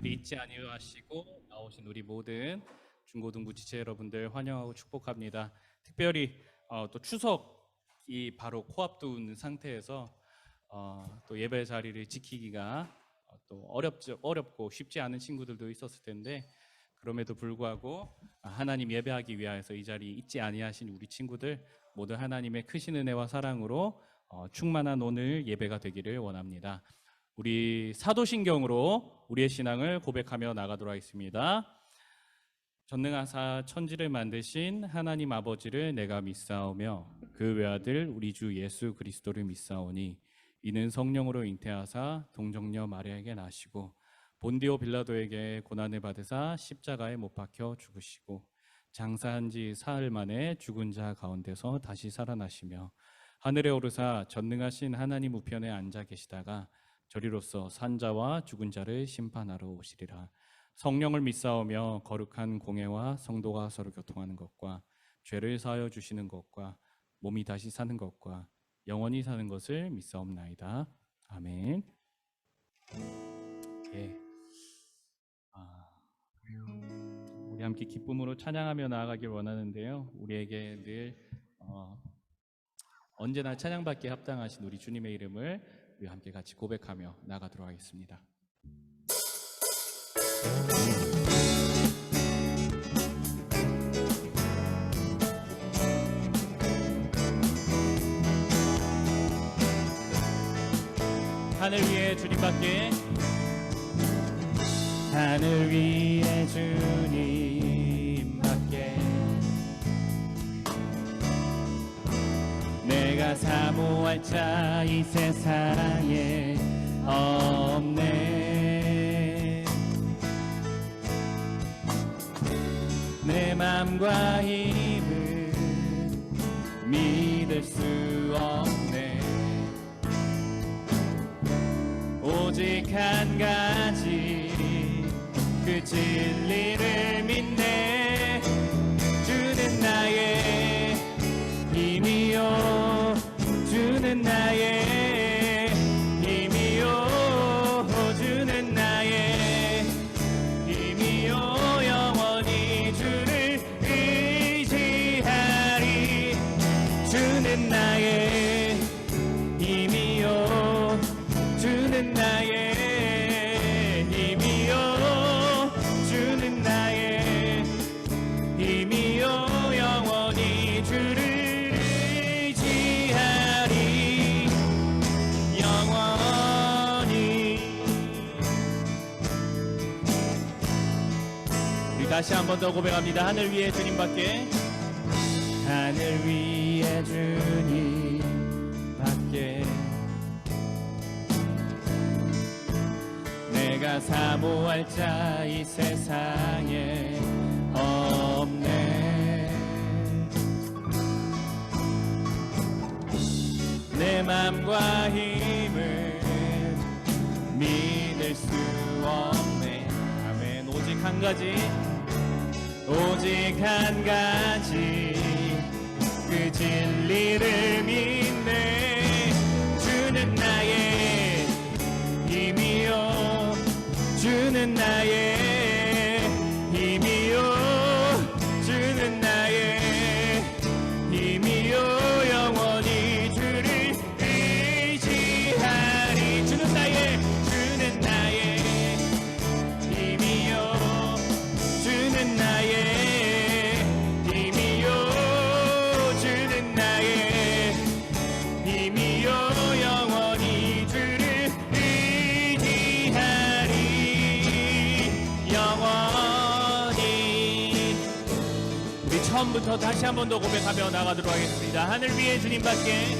우리를 잊지 아니하시고 나오신 우리 모든 중고등부 지체 여러분들 환영하고 축복합니다. 특별히 또 추석이 바로 코앞둔 상태에서 또 예배 자리를 지키기가 또 어렵고 쉽지 않은 친구들도 있었을 텐데, 그럼에도 불구하고 하나님 예배하기 위하여서 이 자리에 있지 아니하신 우리 친구들 모두 하나님의 크신 은혜와 사랑으로 충만한 오늘 예배가 되기를 원합니다. 우리 사도신경으로 우리의 신앙을 고백하며 나가도록 하겠습니다. 전능하사 천지를 만드신 하나님 아버지를 내가 믿사오며 그 외아들 우리 주 예수 그리스도를 믿사오니 이는 성령으로 잉태하사 동정녀 마리아에게 나시고 본디오 빌라도에게 고난을 받으사 십자가에 못 박혀 죽으시고 장사한 지 사흘 만에 죽은 자 가운데서 다시 살아나시며 하늘에 오르사 전능하신 하나님 우편에 앉아 계시다가 저리로서 산자와 죽은 자를 심판하러 오시리라. 성령을 믿사오며 거룩한 공회와 성도가 서로 교통하는 것과 죄를 사하여 주시는 것과 몸이 다시 사는 것과 영원히 사는 것을 믿사옵나이다. 아멘. 예. 우리 함께 기쁨으로 찬양하며 나아가길 원하는데요. 우리에게 늘 언제나 찬양받기에 합당하신 우리 주님의 이름을 우리 함께 같이 고백하며 나아가도록 하겠습니다. 하늘 위에 주님밖에, 하늘 위에 주님밖에 내가 사모할 자 이 세상에 없네. 내 맘과 힘을 믿을 수 없네. 오직 한 가지 그 진리를 믿네. 주는 나의 힘이요, 주는 나의 힘이요, 주는 나의 힘이요, 영원히 주를 의지하리. 주는 나의 힘이요, 주는 나의 힘이요, 주는 나의 힘이요, 영원히 주를 의지하리. 영원히. 우리 다시 한 번 더 고백합니다. 하늘 위에 주님밖에, 하늘 위에 주님밖에 내가 사모할 자 이 세상에 없네. 내 맘과 힘을 믿을 수 없네. 아멘. 오직 한 가지, 오직 한 가지 그 진리를 믿네. 주는 나의 힘이요, 주는 나의 힘이요, 주는 나의 힘이요, 영원히 주를 의지하리. 주는 나의 힘이요, 주는 나의 힘이요, 주는 나의 힘이요, 영원히 주를 의지하리. 영원히. 우리 처음부터 다시 한 번 더 고백하며 나가도록 하겠습니다. 하늘 위에 주님밖에,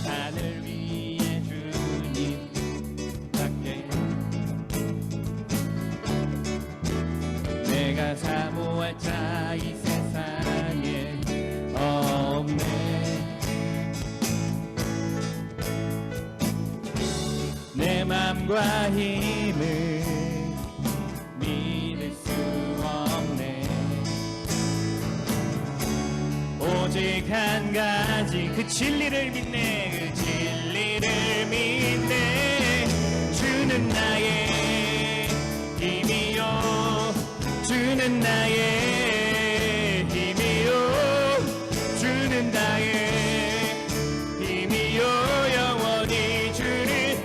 하늘 위에 주님밖에 내가 사모할 자 이 세상에 없네. 내 맘과 힘을 믿을 수 없네. 오직 한 가지 그 진리를 믿네. 그 진리를 믿네. 주는 나의 주는 나의 힘이요 주는 나의 힘이요 영원히 주를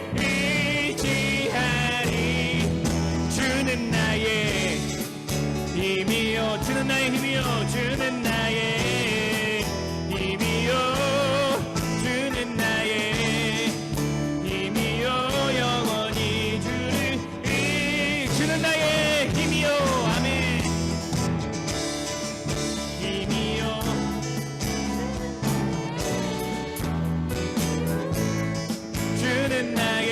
의지하리 주는 나의 힘이요 주는 나의 힘이요 주는 나의 힘이요 주는 나의 힘이요 영원히 주를 주는 나의 힘이요 아멘 힘이요 주는 나의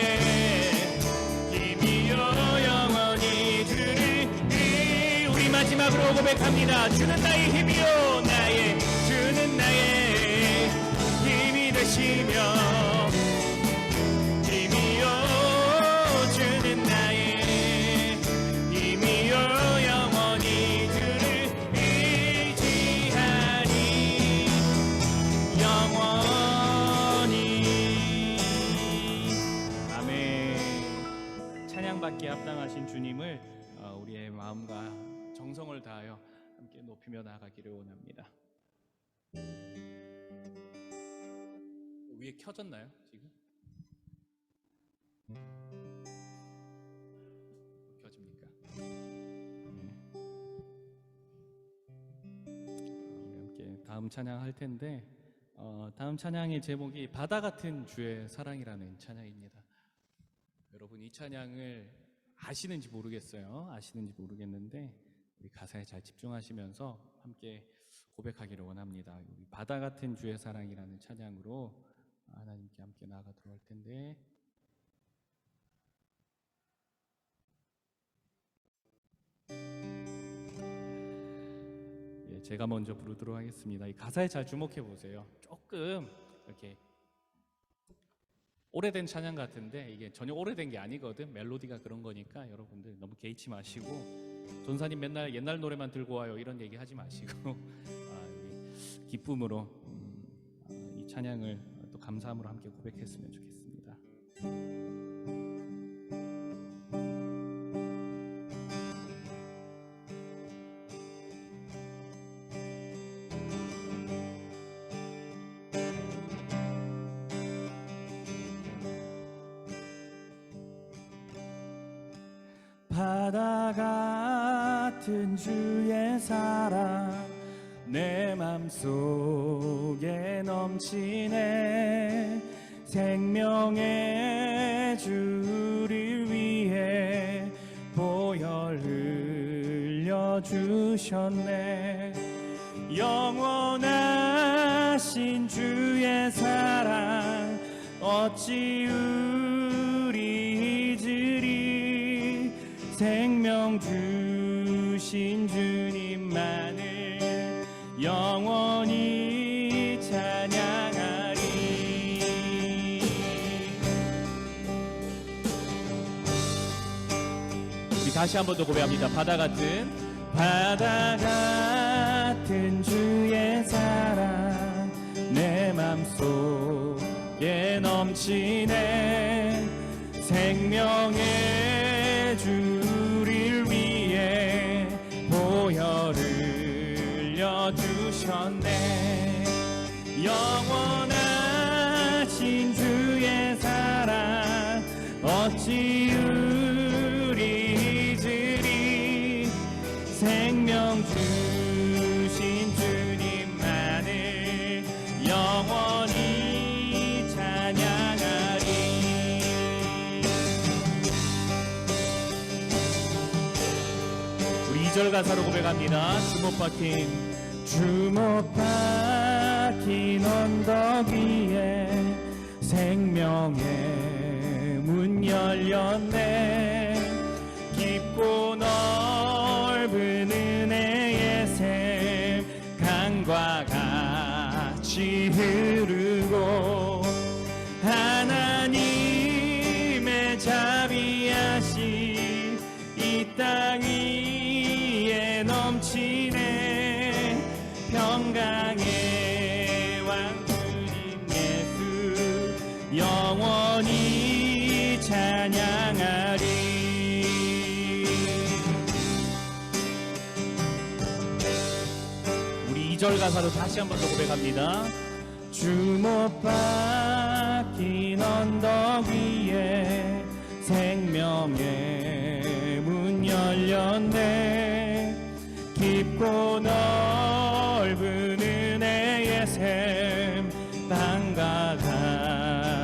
힘이요 영원히 주를 우리 마지막으로 고백합니다. 주는 나의 힘이요 나의 주는 나의 힘이 되시며 힘이요 주는 나의 힘이요 영원히 주를 의지하니 영원히 아멘. 찬양받기에 합당하신 주님을 우리의 마음과 정성을 다하여 함께 높이며 나아가기를 원합니다. 위에 켜졌나요 지금? 켜집니까? 우리 함께 다음 찬양 할 텐데 다음 찬양의 제목이 바다 같은 주의 사랑이라는 찬양입니다. 여러분 이 찬양을 아시는지 모르겠는데 우리 가사에 잘 집중하시면서 함께 고백하기를 원합니다. 우리 바다 같은 주의 사랑이라는 찬양으로 하나님께 함께 나아가도록 할 텐데 제가 먼저 부르도록 하겠습니다. 이 가사에 잘 주목해 보세요. 조금 이렇게 오래된 찬양 같은데 이게 전혀 오래된 게 아니거든. 멜로디가 그런 거니까 여러분들 너무 개의치 마시고 전사님 맨날 옛날 노래만 들고 와요 이런 얘기 하지 마시고 기쁨으로 이 찬양을 또 감사함으로 함께 고백했으면 좋겠습니다. 바다 같은 주의 사랑 내 맘속에 넘치네 생명의 주를 위해 보혈 흘려주셨네 영원하신 주의 사랑 어찌 우리 잊으리 생명 주신 주님만을 영원히 찬양하리 우리 다시 한 번 더 고백합니다. 바다 같은 주의 사랑 내 맘속에 넘치네 생명의 주를 위해 보혈을 흘려주셨네 영원하신 주의 사랑 어찌 우리 잊으리 생명 주신 주님만을 영원히 찬양하리 우리 2절 가사로 고백합니다. 주못 박힌 언덕 위에 생명의 문 열렸네 깊고 넓은 은혜의 샘 강과 같이 흐르고 하나님의 자비하신 이 땅 위에 넘치네 평강의 왕 주님 예수 영원히 찬양하리 2절 가사로 다시 한 번 더 고백합니다. 주 못 박힌 언덕 위에 생명의 문 열렸네. 깊고 넓은 은혜의 샘 땅과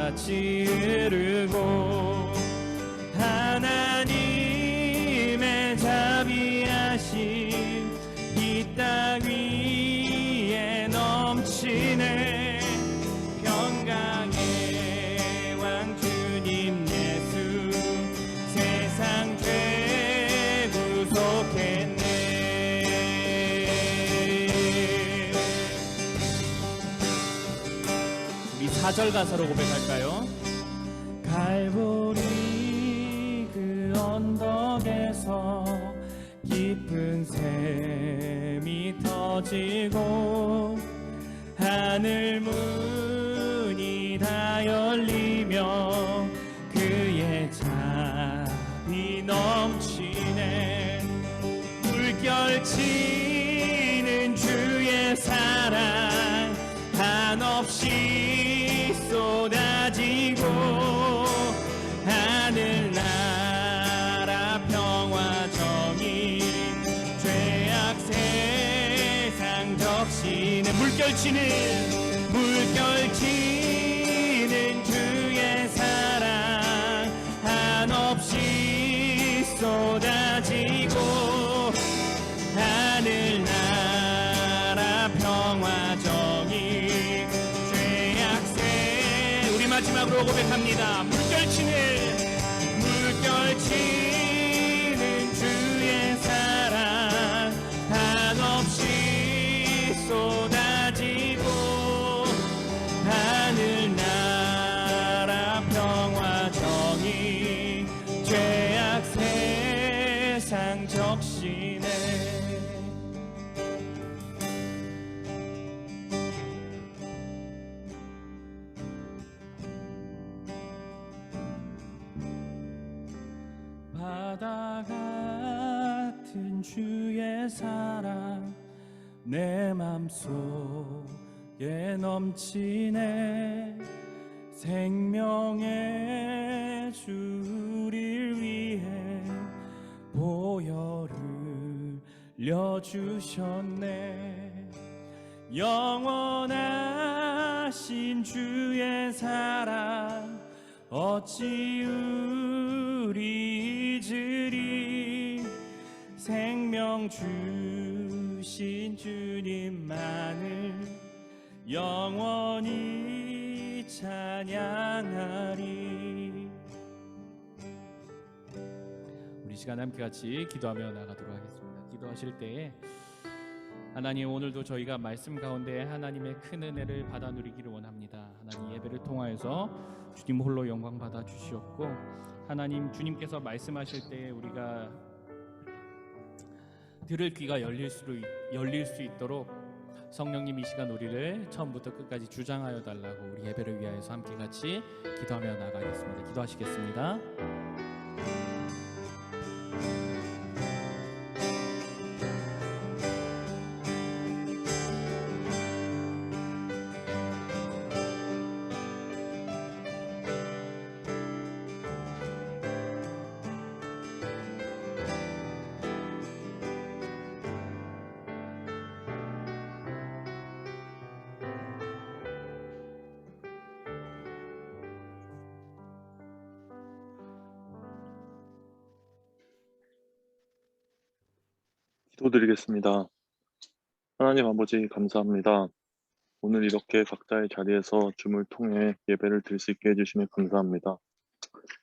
같이 흐르고 하나님의 자비하심 이 땅 위에 넘치네. 평강의 왕 주님 예수 세상 죄 구속했네. 우리 4절 가사로 고백할까요? 갈보리 그 언덕에서 깊은 샘이 터지고 하늘 문이 다 열리며 그의 자비 넘치네. 물결치는 주의 사랑 한없이 쏟아지고 하늘나라 평화 정의 죄악 세상 적시는 물결치는 주의 사랑 한없이 쏟아지고 하늘나라 평화 정의 죄악 세 우리 마지막으로 고백합니다. 물결치는 주의 사랑 한없이 쏟아지고 하늘나라 평화 정의 죄악 세상 적시네. 바다 같은 주의 사랑 내 맘속에 넘치네. 생명의 주 우리를 위해 보혈을 흘려주셨네. 영원하신 주의 사랑 어찌 우리 잊으리. 생명 주신 주님만을 영원히 찬양하리. 우리 시간 함께 같이 기도하며 나가도록 하겠습니다. 기도하실 때에 하나님, 오늘도 저희가 말씀 가운데 하나님의 큰 은혜를 받아 누리기를 원합니다. 하나님, 예배를 통하여서 주님 홀로 영광 받아 주시옵고, 하나님 주님께서 말씀하실 때에 우리가 들을 귀가 열릴 수 있도록 성령님 이 시간 우리를 처음부터 끝까지 주장하여 달라고 우리 예배를 위하여서 함께 같이 기도하며 나가겠습니다. 기도하시겠습니다. 기도드리겠습니다. 하나님 아버지, 감사합니다. 오늘 이렇게 각자의 자리에서 줌을 통해 예배를 드릴 수 있게 해주시면 감사합니다.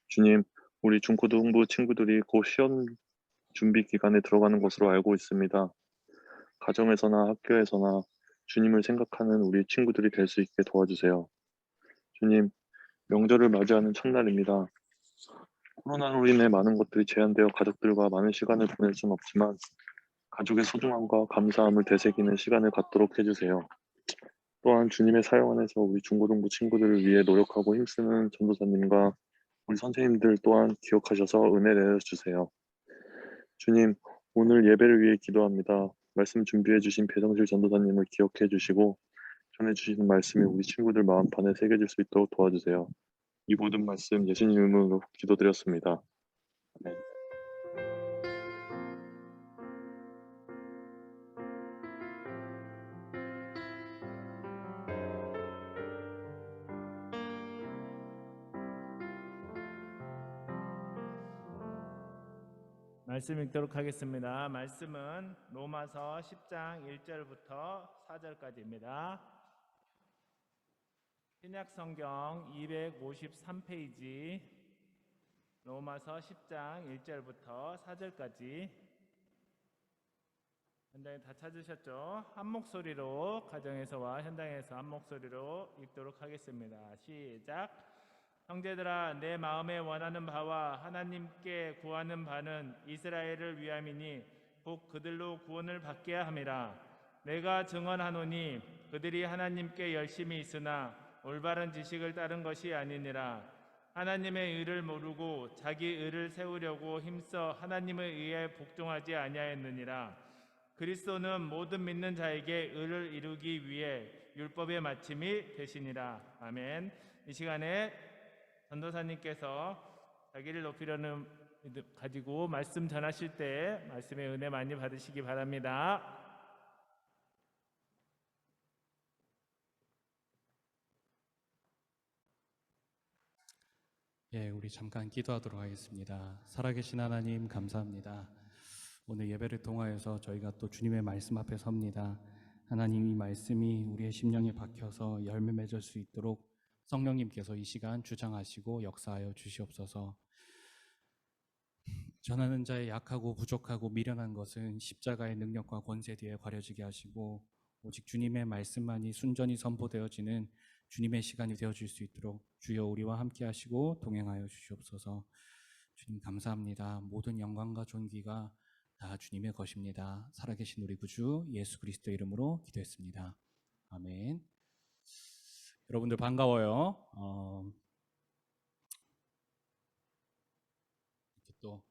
주님, 우리 중고등부 친구들이 곧 시험 준비 기간에 들어가는 것으로 알고 있습니다. 가정에서나 학교에서나 주님을 생각하는 우리 친구들이 될 수 있게 도와주세요. 주님, 명절을 맞이하는 첫날입니다. 코로나로 인해 많은 것들이 제한되어 가족들과 많은 시간을 보낼 수는 없지만 가족의 소중함과 감사함을 되새기는 시간을 갖도록 해주세요. 또한 주님의 사용 안에서 우리 중고등부 친구들을 위해 노력하고 힘쓰는 전도사님과 우리 선생님들 또한 기억하셔서 은혜 내려주세요. 주님, 오늘 예배를 위해 기도합니다. 말씀 준비해 주신 배성실 전도사님을 기억해 주시고 전해 주시는 말씀이 우리 친구들 마음판에 새겨질 수 있도록 도와주세요. 이 모든 말씀 예수님 이름으로 기도드렸습니다. 아멘. 말씀 읽도록 하겠습니다. 말씀은 로마서 10장 1절부터 4절까지입니다. 신약 성경 253페이지 로마서 10장 1절부터 4절까지 현장에 다 찾으셨죠? 한 목소리로 가정에서와 현장에서 한 목소리로 읽도록 하겠습니다. 시작. 형제들아, 내 마음에 원하는 바와 하나님께 구하는 바는 이스라엘을 위함이니 곧 그들로 구원을 받게 함이라. 내가 증언하노니 그들이 하나님께 열심히 있으나 올바른 지식을 따른 것이 아니니라. 하나님의 의를 모르고 자기 의를 세우려고 힘써 하나님의 의에 복종하지 아니하였느니라. 그리스도는 모든 믿는 자에게 의를 이루기 위해 율법의 마침이 되시니라. 아멘. 이 시간에 전도사님께서 자기를 높이려는 가지고 말씀 전하실 때 말씀의 은혜 많이 받으시기 바랍니다. 예, 우리 잠깐 기도하도록 하겠습니다. 살아계신 하나님 감사합니다. 오늘 예배를 통하여서 저희가 또 주님의 말씀 앞에 섭니다. 하나님, 이 말씀이 우리의 심령에 박혀서 열매 맺을 수 있도록 성령님께서 이 시간 주장하시고 역사하여 주시옵소서. 전하는 자의 약하고 부족하고 미련한 것은 십자가의 능력과 권세 뒤에 가려지게 하시고 오직 주님의 말씀만이 순전히 선포되어지는 주님의 시간이 되어질 수 있도록 주여 우리와 함께 하시고 동행하여 주시옵소서. 주님 감사합니다. 모든 영광과 존귀가 다 주님의 것입니다. 살아계신 우리 구주 예수 그리스도 이름으로 기도했습니다. 아멘. 여러분들 반가워요. 이렇게 또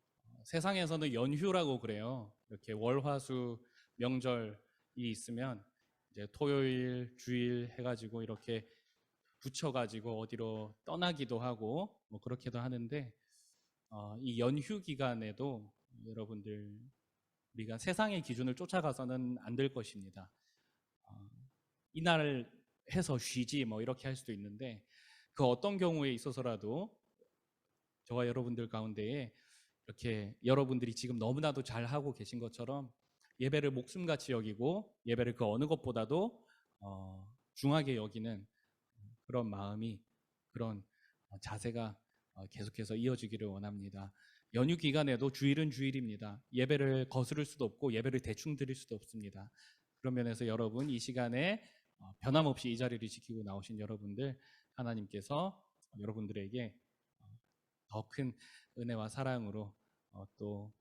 세상에서는 연휴라고 그래요. 이렇게 월화수 명절이 있으면 이제 토요일, 주일 해가지고 이렇게 붙여가지고 어디로 떠나기도 하고 뭐 그렇게도 하는데 이 연휴 기간에도 여러분들 우리가 세상의 기준을 쫓아가서는 안 될 것입니다. 이날 해서 쉬지 뭐 이렇게 할 수도 있는데 그 어떤 경우에 있어서라도 저와 여러분들 가운데에 이렇게 여러분들이 지금 너무나도 잘 하고 계신 것처럼 예배를 목숨같이 여기고 예배를 그 어느 것보다도 중하게 여기는 그런 마음이 그런 자세가 계속해서 이어지기를 원합니다. 연휴 기간에도 주일은 주일입니다. 예배를 거스를 수도 없고 예배를 대충 드릴 수도 없습니다. 그런 면에서 여러분 이 시간에 변함없이 이 자리를 지키고 나오신 여러분들 하나님께서 여러분들에게 더 큰 은혜와 사랑으로 또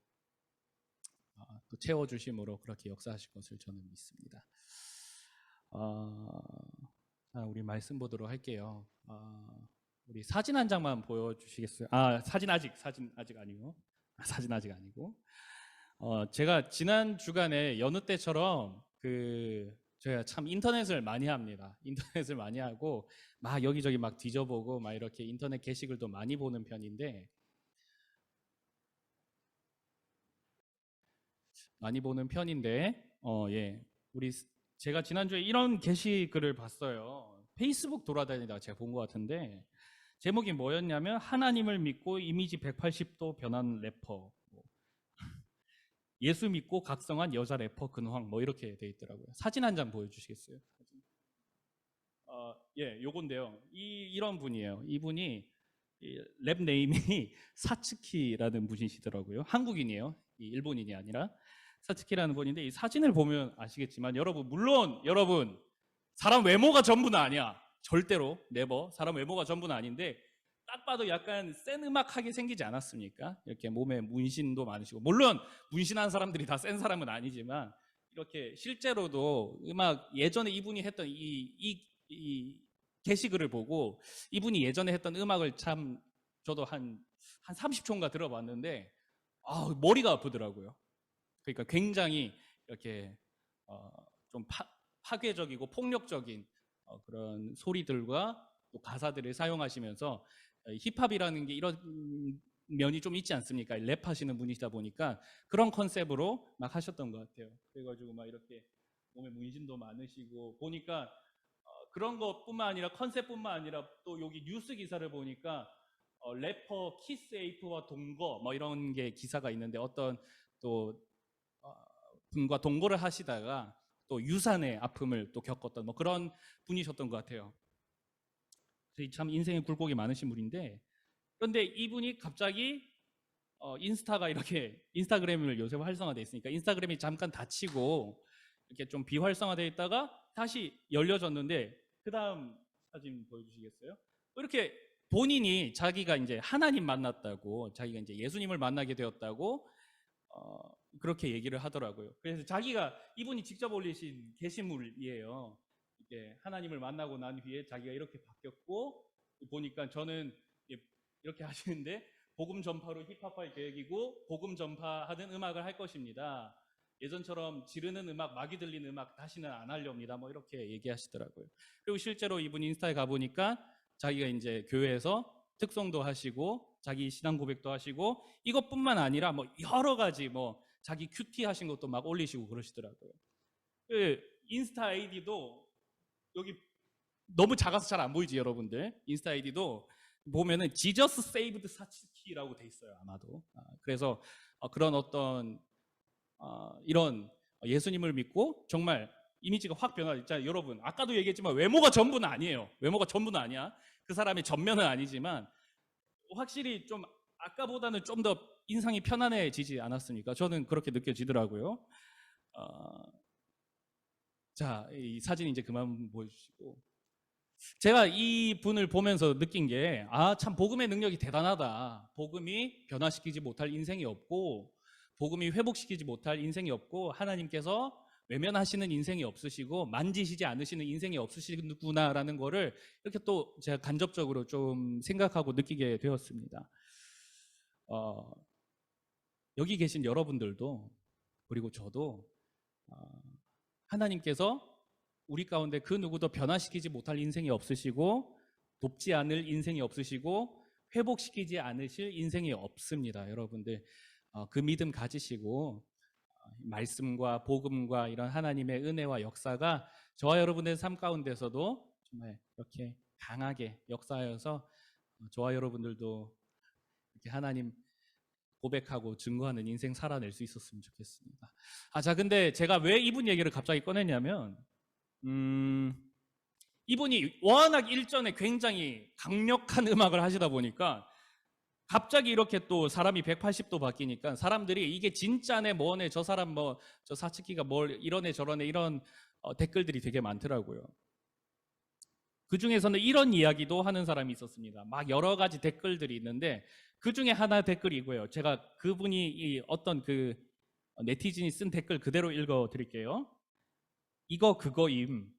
채워주심으로 그렇게 역사하실 것을 저는 믿습니다. 우리 말씀 보도록 할게요. 우리 사진 한 장만 보여주시겠어요? 사진 아직 아니고 사진 아직 아니고 제가 지난 주간에 여느 때처럼 제가 참 인터넷을 많이 합니다. 인터넷을 많이 하고 막 여기저기 막 뒤져보고 막 이렇게 인터넷 게시글도 많이 보는 편인데 예, 제가 지난주에 이런 게시글을 봤어요. 페이스북 돌아다니다가 제가 본 것 같은데 제목이 뭐였냐면 하나님을 믿고 이미지 180도 변한 래퍼, 예수 믿고 각성한 여자 래퍼 근황 뭐 이렇게 돼 있더라고요. 사진 한 장 보여주시겠어요? 예, 요건데요. 이런 분이에요. 이분이 랩 네임이 사츠키라는 분이시더라고요. 한국인이에요. 일본인이 아니라 사츠키라는 분인데 이 사진을 보면 아시겠지만 물론 여러분 사람 외모가 전부는 아니야. 절대로 네버 사람 외모가 전부는 아닌데 딱 봐도 약간 센 음악하게 생기지 않았습니까? 이렇게 몸에 문신도 많으시고 물론 문신한 사람들이 다 센 사람은 아니지만 이렇게 실제로도 음악 예전에 이분이 했던 이 게시글을 보고 이분이 예전에 했던 음악을 참 저도 한 30초인가 들어봤는데 머리가 아프더라고요. 그러니까 굉장히 이렇게 좀 파괴적이고 폭력적인 그런 소리들과 또 가사들을 사용하시면서 힙합이라는 게 이런 면이 좀 있지 않습니까? 랩하시는 분이시다 보니까 그런 컨셉으로 막 하셨던 것 같아요. 그래가지고 막 이렇게 몸에 문신도 많으시고 보니까 그런 것뿐만 아니라 컨셉뿐만 아니라 또 여기 뉴스 기사를 보니까 래퍼 키스 에이프와 동거 뭐 이런 게 기사가 있는데 어떤 또 분과 동거를 하시다가 또 유산의 아픔을 또 겪었던 뭐 그런 분이셨던 것 같아요. 참 인생에 굴곡이 많으신 분인데 그런데 이분이 갑자기 인스타가 이렇게 인스타그램을 요새 활성화돼 있으니까 인스타그램이 잠깐 닫히고 이렇게 좀 비활성화돼 있다가 다시 열려졌는데 그 다음 사진 보여주시겠어요? 이렇게 본인이 자기가 이제 하나님 만났다고 자기가 이제 예수님을 만나게 되었다고 그렇게 얘기를 하더라고요. 그래서 자기가 이분이 직접 올리신 게시물이에요. 이게 하나님을 만나고 난 후에 자기가 이렇게 바뀌었고 보니까 저는 이렇게 하시는데 복음 전파로 힙합할 계획이고 복음 전파하는 음악을 할 것입니다. 예전처럼 지르는 음악, 막이 들리는 음악 다시는 안 하렵니다. 뭐 이렇게 얘기하시더라고요. 그리고 실제로 이분 인스타에 가보니까 자기가 이제 교회에서 특송도 하시고 자기 신앙 고백도 하시고 이것뿐만 아니라 뭐 여러 가지 뭐 자기 큐티 하신 것도 막 올리시고 그러시더라고요. 그 인스타 아이디도 여기 너무 작아서 잘 안 보이지 여러분들. 인스타 아이디도 보면은 지저스 세이브드 사츠키라고 돼 있어요 아마도. 그래서 그런 어떤 이런 예수님을 믿고 정말 이미지가 확 변화. 자 여러분 아까도 얘기했지만 외모가 전부는 아니에요. 외모가 전부는 아니야. 그 사람의 전면은 아니지만 확실히 좀 아까보다는 좀 더 인상이 편안해지지 않았습니까? 저는 그렇게 느껴지더라고요. 자, 이 사진 이제 그만 보여주시고 제가 이 분을 보면서 느낀 게 참 복음의 능력이 대단하다. 복음이 변화시키지 못할 인생이 없고 복음이 회복시키지 못할 인생이 없고 하나님께서 외면하시는 인생이 없으시고 만지시지 않으시는 인생이 없으시구나라는 거를 이렇게 또 제가 간접적으로 좀 생각하고 느끼게 되었습니다. 여기 계신 여러분들도 그리고 저도 하나님께서 우리 가운데 그 누구도 변화시키지 못할 인생이 없으시고 돕지 않을 인생이 없으시고 회복시키지 않으실 인생이 없습니다. 여러분들 그 믿음 가지시고 말씀과 복음과 이런 하나님의 은혜와 역사가 저와 여러분의 삶 가운데서도 정말 이렇게 강하게 역사하여서 저와 여러분들도 이렇게 하나님 고백하고 증거하는 인생 살아낼 수 있었으면 좋겠습니다. 자 근데 제가 왜 이분 얘기를 갑자기 꺼냈냐면 이분이 워낙 일전에 굉장히 강력한 음악을 하시다 보니까 갑자기 이렇게 또 사람이 180도 바뀌니까 사람들이 이게 진짜네 뭐네 저 사람 뭐 저 사츠키가 뭘 이러네 저러네 이런 댓글들이 되게 많더라고요. 그 중에서는 이런 이야기도 하는 사람이 있었습니다. 막 여러 가지 댓글들이 있는데 그 중에 하나 댓글이고요. 제가 그분이 어떤 그 네티즌이 쓴 댓글 그대로 읽어 드릴게요. 이거 그거임.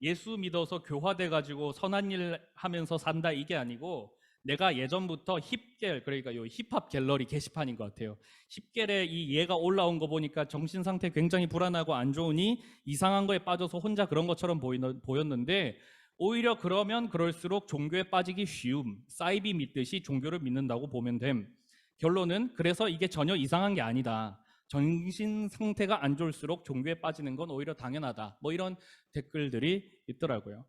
예수 믿어서 교화돼 가지고 선한 일 하면서 산다 이게 아니고 내가 예전부터 힙겔 그러니까 요 힙합 갤러리 게시판인 것 같아요. 힙겔에 이 얘가 올라온 거 보니까 정신 상태 굉장히 불안하고 안 좋으니 이상한 거에 빠져서 혼자 그런 것처럼 보였는데 오히려 그러면 그럴수록 종교에 빠지기 쉬움. 사이비 믿듯이 종교를 믿는다고 보면 됨. 결론은 그래서 이게 전혀 이상한 게 아니다. 정신 상태가 안 좋을수록 종교에 빠지는 건 오히려 당연하다. 뭐 이런 댓글들이 있더라고요.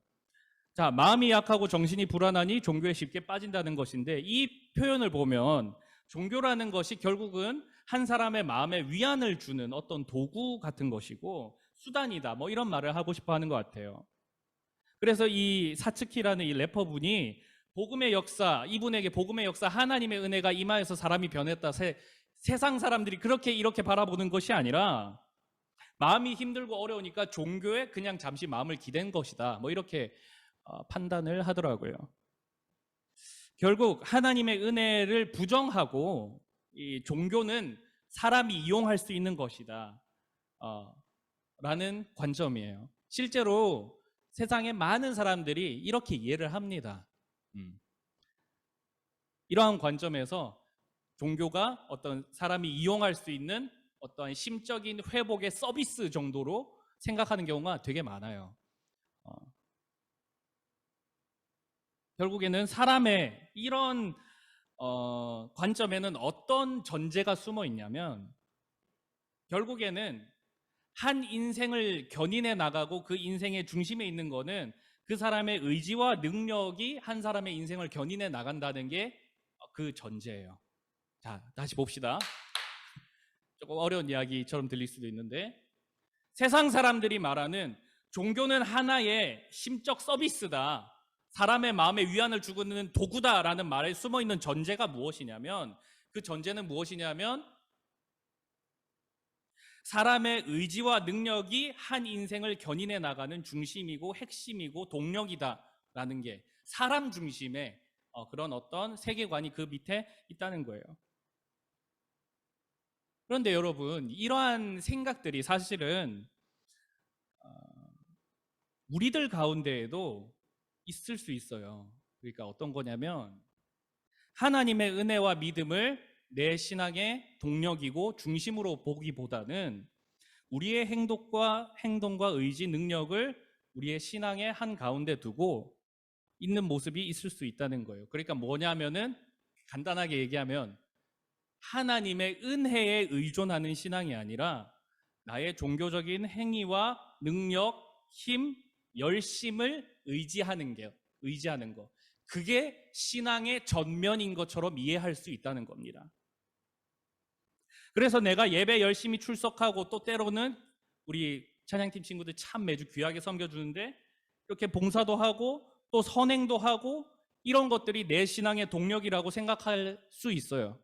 자, 마음이 약하고 정신이 불안하니 종교에 쉽게 빠진다는 것인데 이 표현을 보면 종교라는 것이 결국은 한 사람의 마음에 위안을 주는 어떤 도구 같은 것이고 수단이다. 뭐 이런 말을 하고 싶어 하는 것 같아요. 그래서 이 사츠키라는 이 래퍼분이 복음의 역사, 이분에게 복음의 역사, 하나님의 은혜가 임하여서 사람이 변했다. 세상 사람들이 그렇게 이렇게 바라보는 것이 아니라 마음이 힘들고 어려우니까 종교에 그냥 잠시 마음을 기댄 것이다. 뭐 이렇게 판단을 하더라고요. 결국 하나님의 은혜를 부정하고 이 종교는 사람이 이용할 수 있는 것이다. 라는 관점이에요. 실제로 세상에 많은 사람들이 이렇게 이해를 합니다. 이러한 관점에서 종교가 어떤 사람이 이용할 수 있는 어떤 심적인 회복의 서비스 정도로 생각하는 경우가 되게 많아요. 결국에는 사람의 이런 관점에는 어떤 전제가 숨어 있냐면, 결국에는 한 인생을 견인해 나가고 그 인생의 중심에 있는 거는 그 사람의 의지와 능력이 한 사람의 인생을 견인해 나간다는 게 그 전제예요. 자, 다시 봅시다. 조금 어려운 이야기처럼 들릴 수도 있는데, 세상 사람들이 말하는 종교는 하나의 심적 서비스다, 사람의 마음에 위안을 주는 도구다라는 말에 숨어 있는 전제가 무엇이냐면, 그 전제는 무엇이냐면 사람의 의지와 능력이 한 인생을 견인해 나가는 중심이고 핵심이고 동력이다라는 게 사람 중심의 그런 어떤 세계관이 그 밑에 있다는 거예요. 그런데 여러분, 이러한 생각들이 사실은 우리들 가운데에도 있을 수 있어요. 그러니까 어떤 거냐면, 하나님의 은혜와 믿음을 내 신앙의 동력이고 중심으로 보기보다는 우리의 행동과 의지, 능력을 우리의 신앙의 한 가운데 두고 있는 모습이 있을 수 있다는 거예요. 그러니까 뭐냐면은, 간단하게 얘기하면 하나님의 은혜에 의존하는 신앙이 아니라 나의 종교적인 행위와 능력, 힘, 열심을 의지하는 거. 그게 신앙의 전면인 것처럼 이해할 수 있다는 겁니다. 그래서 내가 예배 열심히 출석하고, 또 때로는 우리 찬양팀 친구들 참 매주 귀하게 섬겨주는데 이렇게 봉사도 하고 또 선행도 하고, 이런 것들이 내 신앙의 동력이라고 생각할 수 있어요.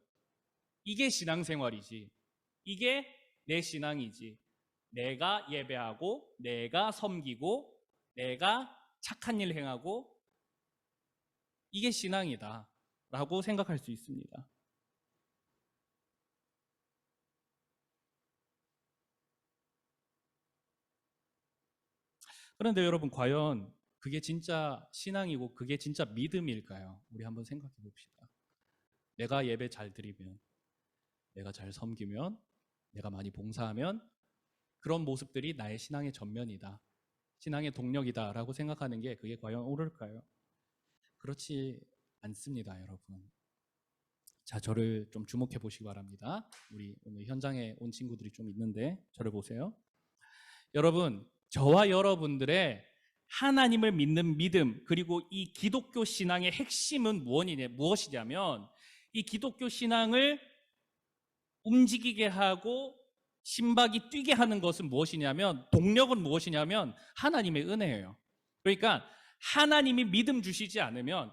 이게 신앙생활이지, 이게 내 신앙이지, 내가 예배하고 내가 섬기고 내가 착한 일 행하고, 이게 신앙이다 라고 생각할 수 있습니다. 그런데 여러분, 과연 그게 진짜 신앙이고 그게 진짜 믿음일까요? 우리 한번 생각해 봅시다. 내가 예배 잘 드리면, 내가 잘 섬기면, 내가 많이 봉사하면 그런 모습들이 나의 신앙의 전면이다, 신앙의 동력이다 라고 생각하는 게 그게 과연 옳을까요? 그렇지 않습니다, 여러분. 자, 저를 좀 주목해 보시기 바랍니다. 우리 오늘 현장에 온 친구들이 좀 있는데 저를 보세요. 여러분, 저와 여러분들의 하나님을 믿는 믿음, 그리고 이 기독교 신앙의 핵심은 무엇이냐면, 이 기독교 신앙을 움직이게 하고 심박이 뛰게 하는 것은 무엇이냐면, 동력은 무엇이냐면 하나님의 은혜예요. 그러니까 하나님이 믿음 주시지 않으면,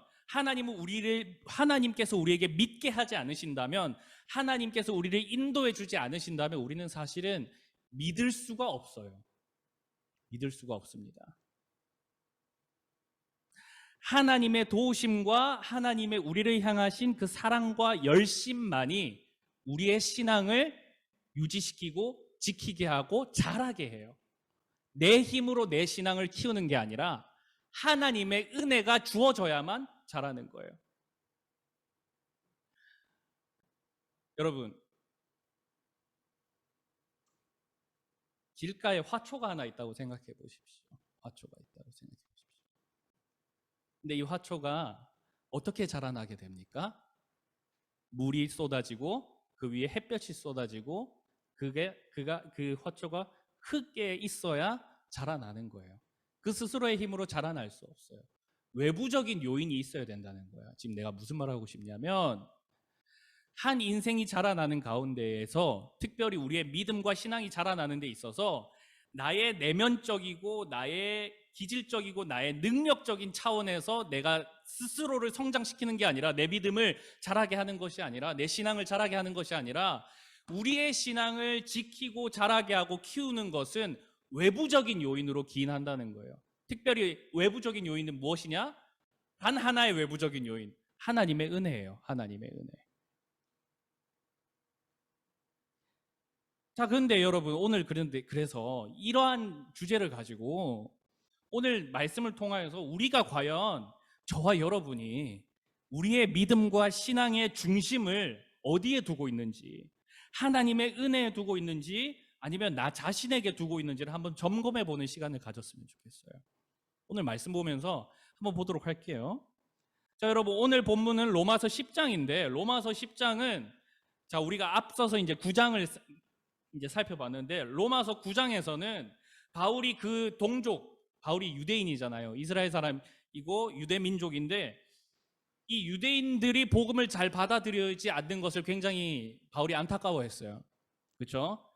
하나님께서 우리에게 믿게 하지 않으신다면, 하나님께서 우리를 인도해 주지 않으신다면 우리는 사실은 믿을 수가 없어요. 믿을 수가 없습니다. 하나님의 도우심과 하나님의 우리를 향하신 그 사랑과 열심만이 우리의 신앙을 유지시키고 지키게 하고 자라게 해요. 내 힘으로 내 신앙을 키우는 게 아니라 하나님의 은혜가 주어져야만 자라는 거예요. 여러분, 길가에 화초가 하나 있다고 생각해 보십시오. 화초가 있다고 생각해 보십시오. 근데 이 화초가 어떻게 자라나게 됩니까? 물이 쏟아지고 그 위에 햇볕이 쏟아지고 그 화초가 흙에 있어야 자라나는 거예요. 그 스스로의 힘으로 자라날 수 없어요. 외부적인 요인이 있어야 된다는 거예요. 지금 내가 무슨 말을 하고 싶냐면, 한 인생이 자라나는 가운데에서 특별히 우리의 믿음과 신앙이 자라나는 데 있어서 나의 내면적이고 나의 기질적이고 나의 능력적인 차원에서 내가 스스로를 성장시키는 게 아니라, 내 믿음을 자라게 하는 것이 아니라, 내 신앙을 자라게 하는 것이 아니라, 우리의 신앙을 지키고 자라게 하고 키우는 것은 외부적인 요인으로 기인한다는 거예요. 특별히 외부적인 요인은 무엇이냐? 단 하나의 외부적인 요인, 하나님의 은혜예요. 하나님의 은혜. 자, 그런데 여러분, 오늘 그래서 이러한 주제를 가지고 오늘 말씀을 통하여서 우리가 과연, 저와 여러분이 우리의 믿음과 신앙의 중심을 어디에 두고 있는지, 하나님의 은혜에 두고 있는지, 아니면 나 자신에게 두고 있는지를 한번 점검해 보는 시간을 가졌으면 좋겠어요. 오늘 말씀 보면서 한번 보도록 할게요. 자, 여러분, 오늘 본문은 로마서 10장인데 로마서 10장은 자, 우리가 앞서서 이제 9장을 이제 살펴봤는데 로마서 9장에서는 바울이 그 동족, 바울이 유대인이잖아요. 이스라엘 사람이고 유대 민족인데 이 유대인들이 복음을 잘 받아들이지 않는 것을 굉장히 바울이 안타까워했어요. 그렇죠?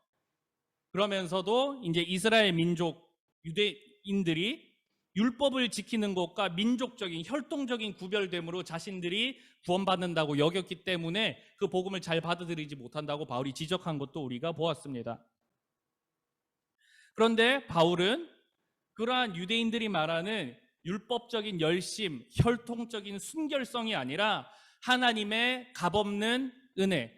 그러면서도 이제 이스라엘 민족 유대인들이 율법을 지키는 것과 민족적인 혈통적인 구별됨으로 자신들이 구원받는다고 여겼기 때문에 그 복음을 잘 받아들이지 못한다고 바울이 지적한 것도 우리가 보았습니다. 그런데 바울은 그러한 유대인들이 말하는 율법적인 열심, 혈통적인 순결성이 아니라 하나님의 값없는 은혜,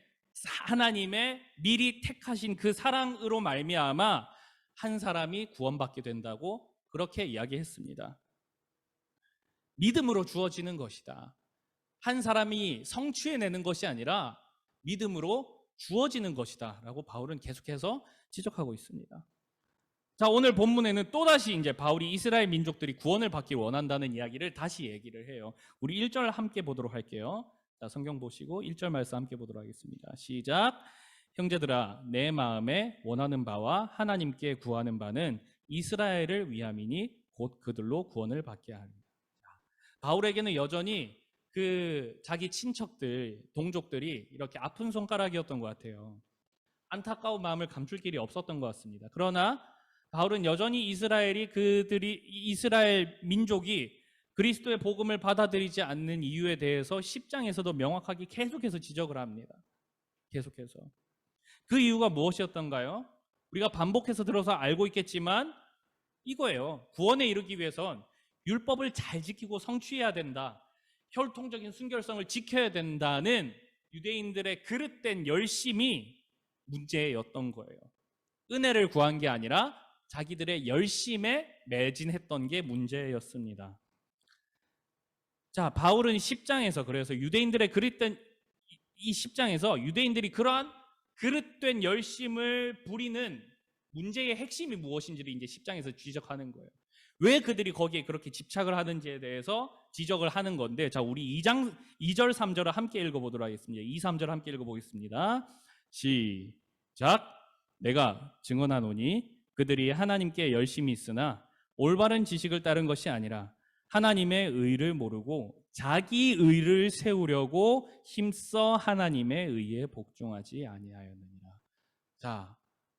하나님의 미리 택하신 그 사랑으로 말미암아 한 사람이 구원받게 된다고 그렇게 이야기했습니다. 믿음으로 주어지는 것이다. 한 사람이 성취해내는 것이 아니라 믿음으로 주어지는 것이다 라고 바울은 계속해서 지적하고 있습니다. 자, 오늘 본문에는 또다시 이제 바울이 이스라엘 민족들이 구원을 받기 원한다는 이야기를 다시 얘기를 해요. 우리 1절 함께 보도록 할게요. 자, 성경 보시고 1절 말씀 함께 보도록 하겠습니다. 시작. 형제들아, 내 마음에 원하는 바와 하나님께 구하는 바는 이스라엘을 위함이니 곧 그들로 구원을 받게 하리라. 바울에게는 여전히 그 자기 친척들, 동족들이 이렇게 아픈 손가락이었던 것 같아요. 안타까운 마음을 감출 길이 없었던 것 같습니다. 그러나 바울은 여전히 이스라엘 민족이 그리스도의 복음을 받아들이지 않는 이유에 대해서 10장에서도 명확하게 계속해서 지적을 합니다. 계속해서. 그 이유가 무엇이었던가요? 우리가 반복해서 들어서 알고 있겠지만 이거예요. 구원에 이르기 위해선 율법을 잘 지키고 성취해야 된다. 혈통적인 순결성을 지켜야 된다는 유대인들의 그릇된 열심이 문제였던 거예요. 은혜를 구한 게 아니라 자기들의 열심에 매진했던 게 문제였습니다. 자, 바울은 10장에서 그래서 유대인들의 그릇된 이 10장에서 유대인들이 그러한 그릇된 열심을 부리는 문제의 핵심이 무엇인지를 이제 10장에서 지적하는 거예요. 왜 그들이 거기에 그렇게 집착을 하는지에 대해서 지적을 하는 건데, 자, 우리 2장 2절 3절을 함께 읽어보도록 하겠습니다. 2, 3절 함께 읽어보겠습니다. 시작. 내가 증언하노니 그들이 하나님께 열심히 있으나 올바른 지식을 따른 것이 아니라 하나님의 의를 모르고 자기 의를 세우려고 힘써 하나님의 의에 복종하지 아니하였느니라. 자,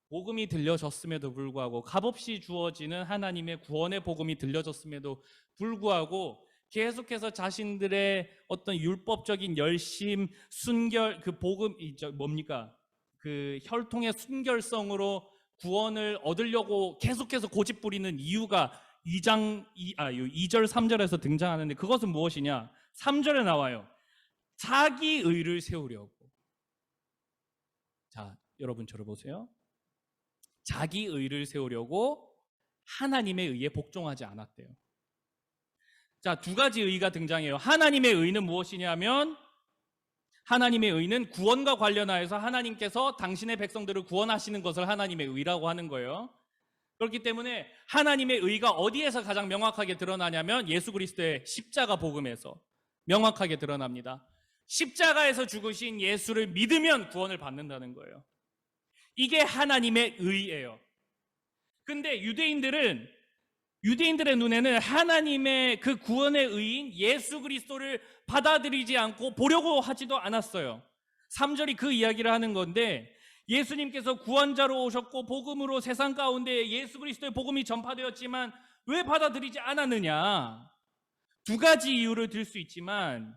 복음이 들려졌음에도 불구하고 값없이 주어지는 하나님의 구원의 복음이 들려졌음에도 불구하고 계속해서 자신들의 어떤 율법적인 열심, 순결, 그 복음이 뭡니까? 그 혈통의 순결성으로 구원을 얻으려고 계속해서 고집부리는 이유가 2절 3절에서 등장하는데 그것은 무엇이냐? 3절에 나와요. 자기 의를 세우려고. 자, 여러분 저를 보세요. 자기 의를 세우려고 하나님의 의에 복종하지 않았대요. 자, 두 가지 의가 등장해요. 하나님의 의는 무엇이냐면 하나님의 의는 구원과 관련하여서 하나님께서 당신의 백성들을 구원하시는 것을 하나님의 의라고 하는 거예요. 그렇기 때문에 하나님의 의가 어디에서 가장 명확하게 드러나냐면 예수 그리스도의 십자가 복음에서 명확하게 드러납니다. 십자가에서 죽으신 예수를 믿으면 구원을 받는다는 거예요. 이게 하나님의 의예요. 근데 유대인들의 눈에는 하나님의 그 구원의 의인 예수 그리스도를 받아들이지 않고 보려고 하지도 않았어요. 3절이 그 이야기를 하는 건데 예수님께서 구원자로 오셨고 복음으로 세상 가운데 예수 그리스도의 복음이 전파되었지만 왜 받아들이지 않았느냐? 두 가지 이유를 들 수 있지만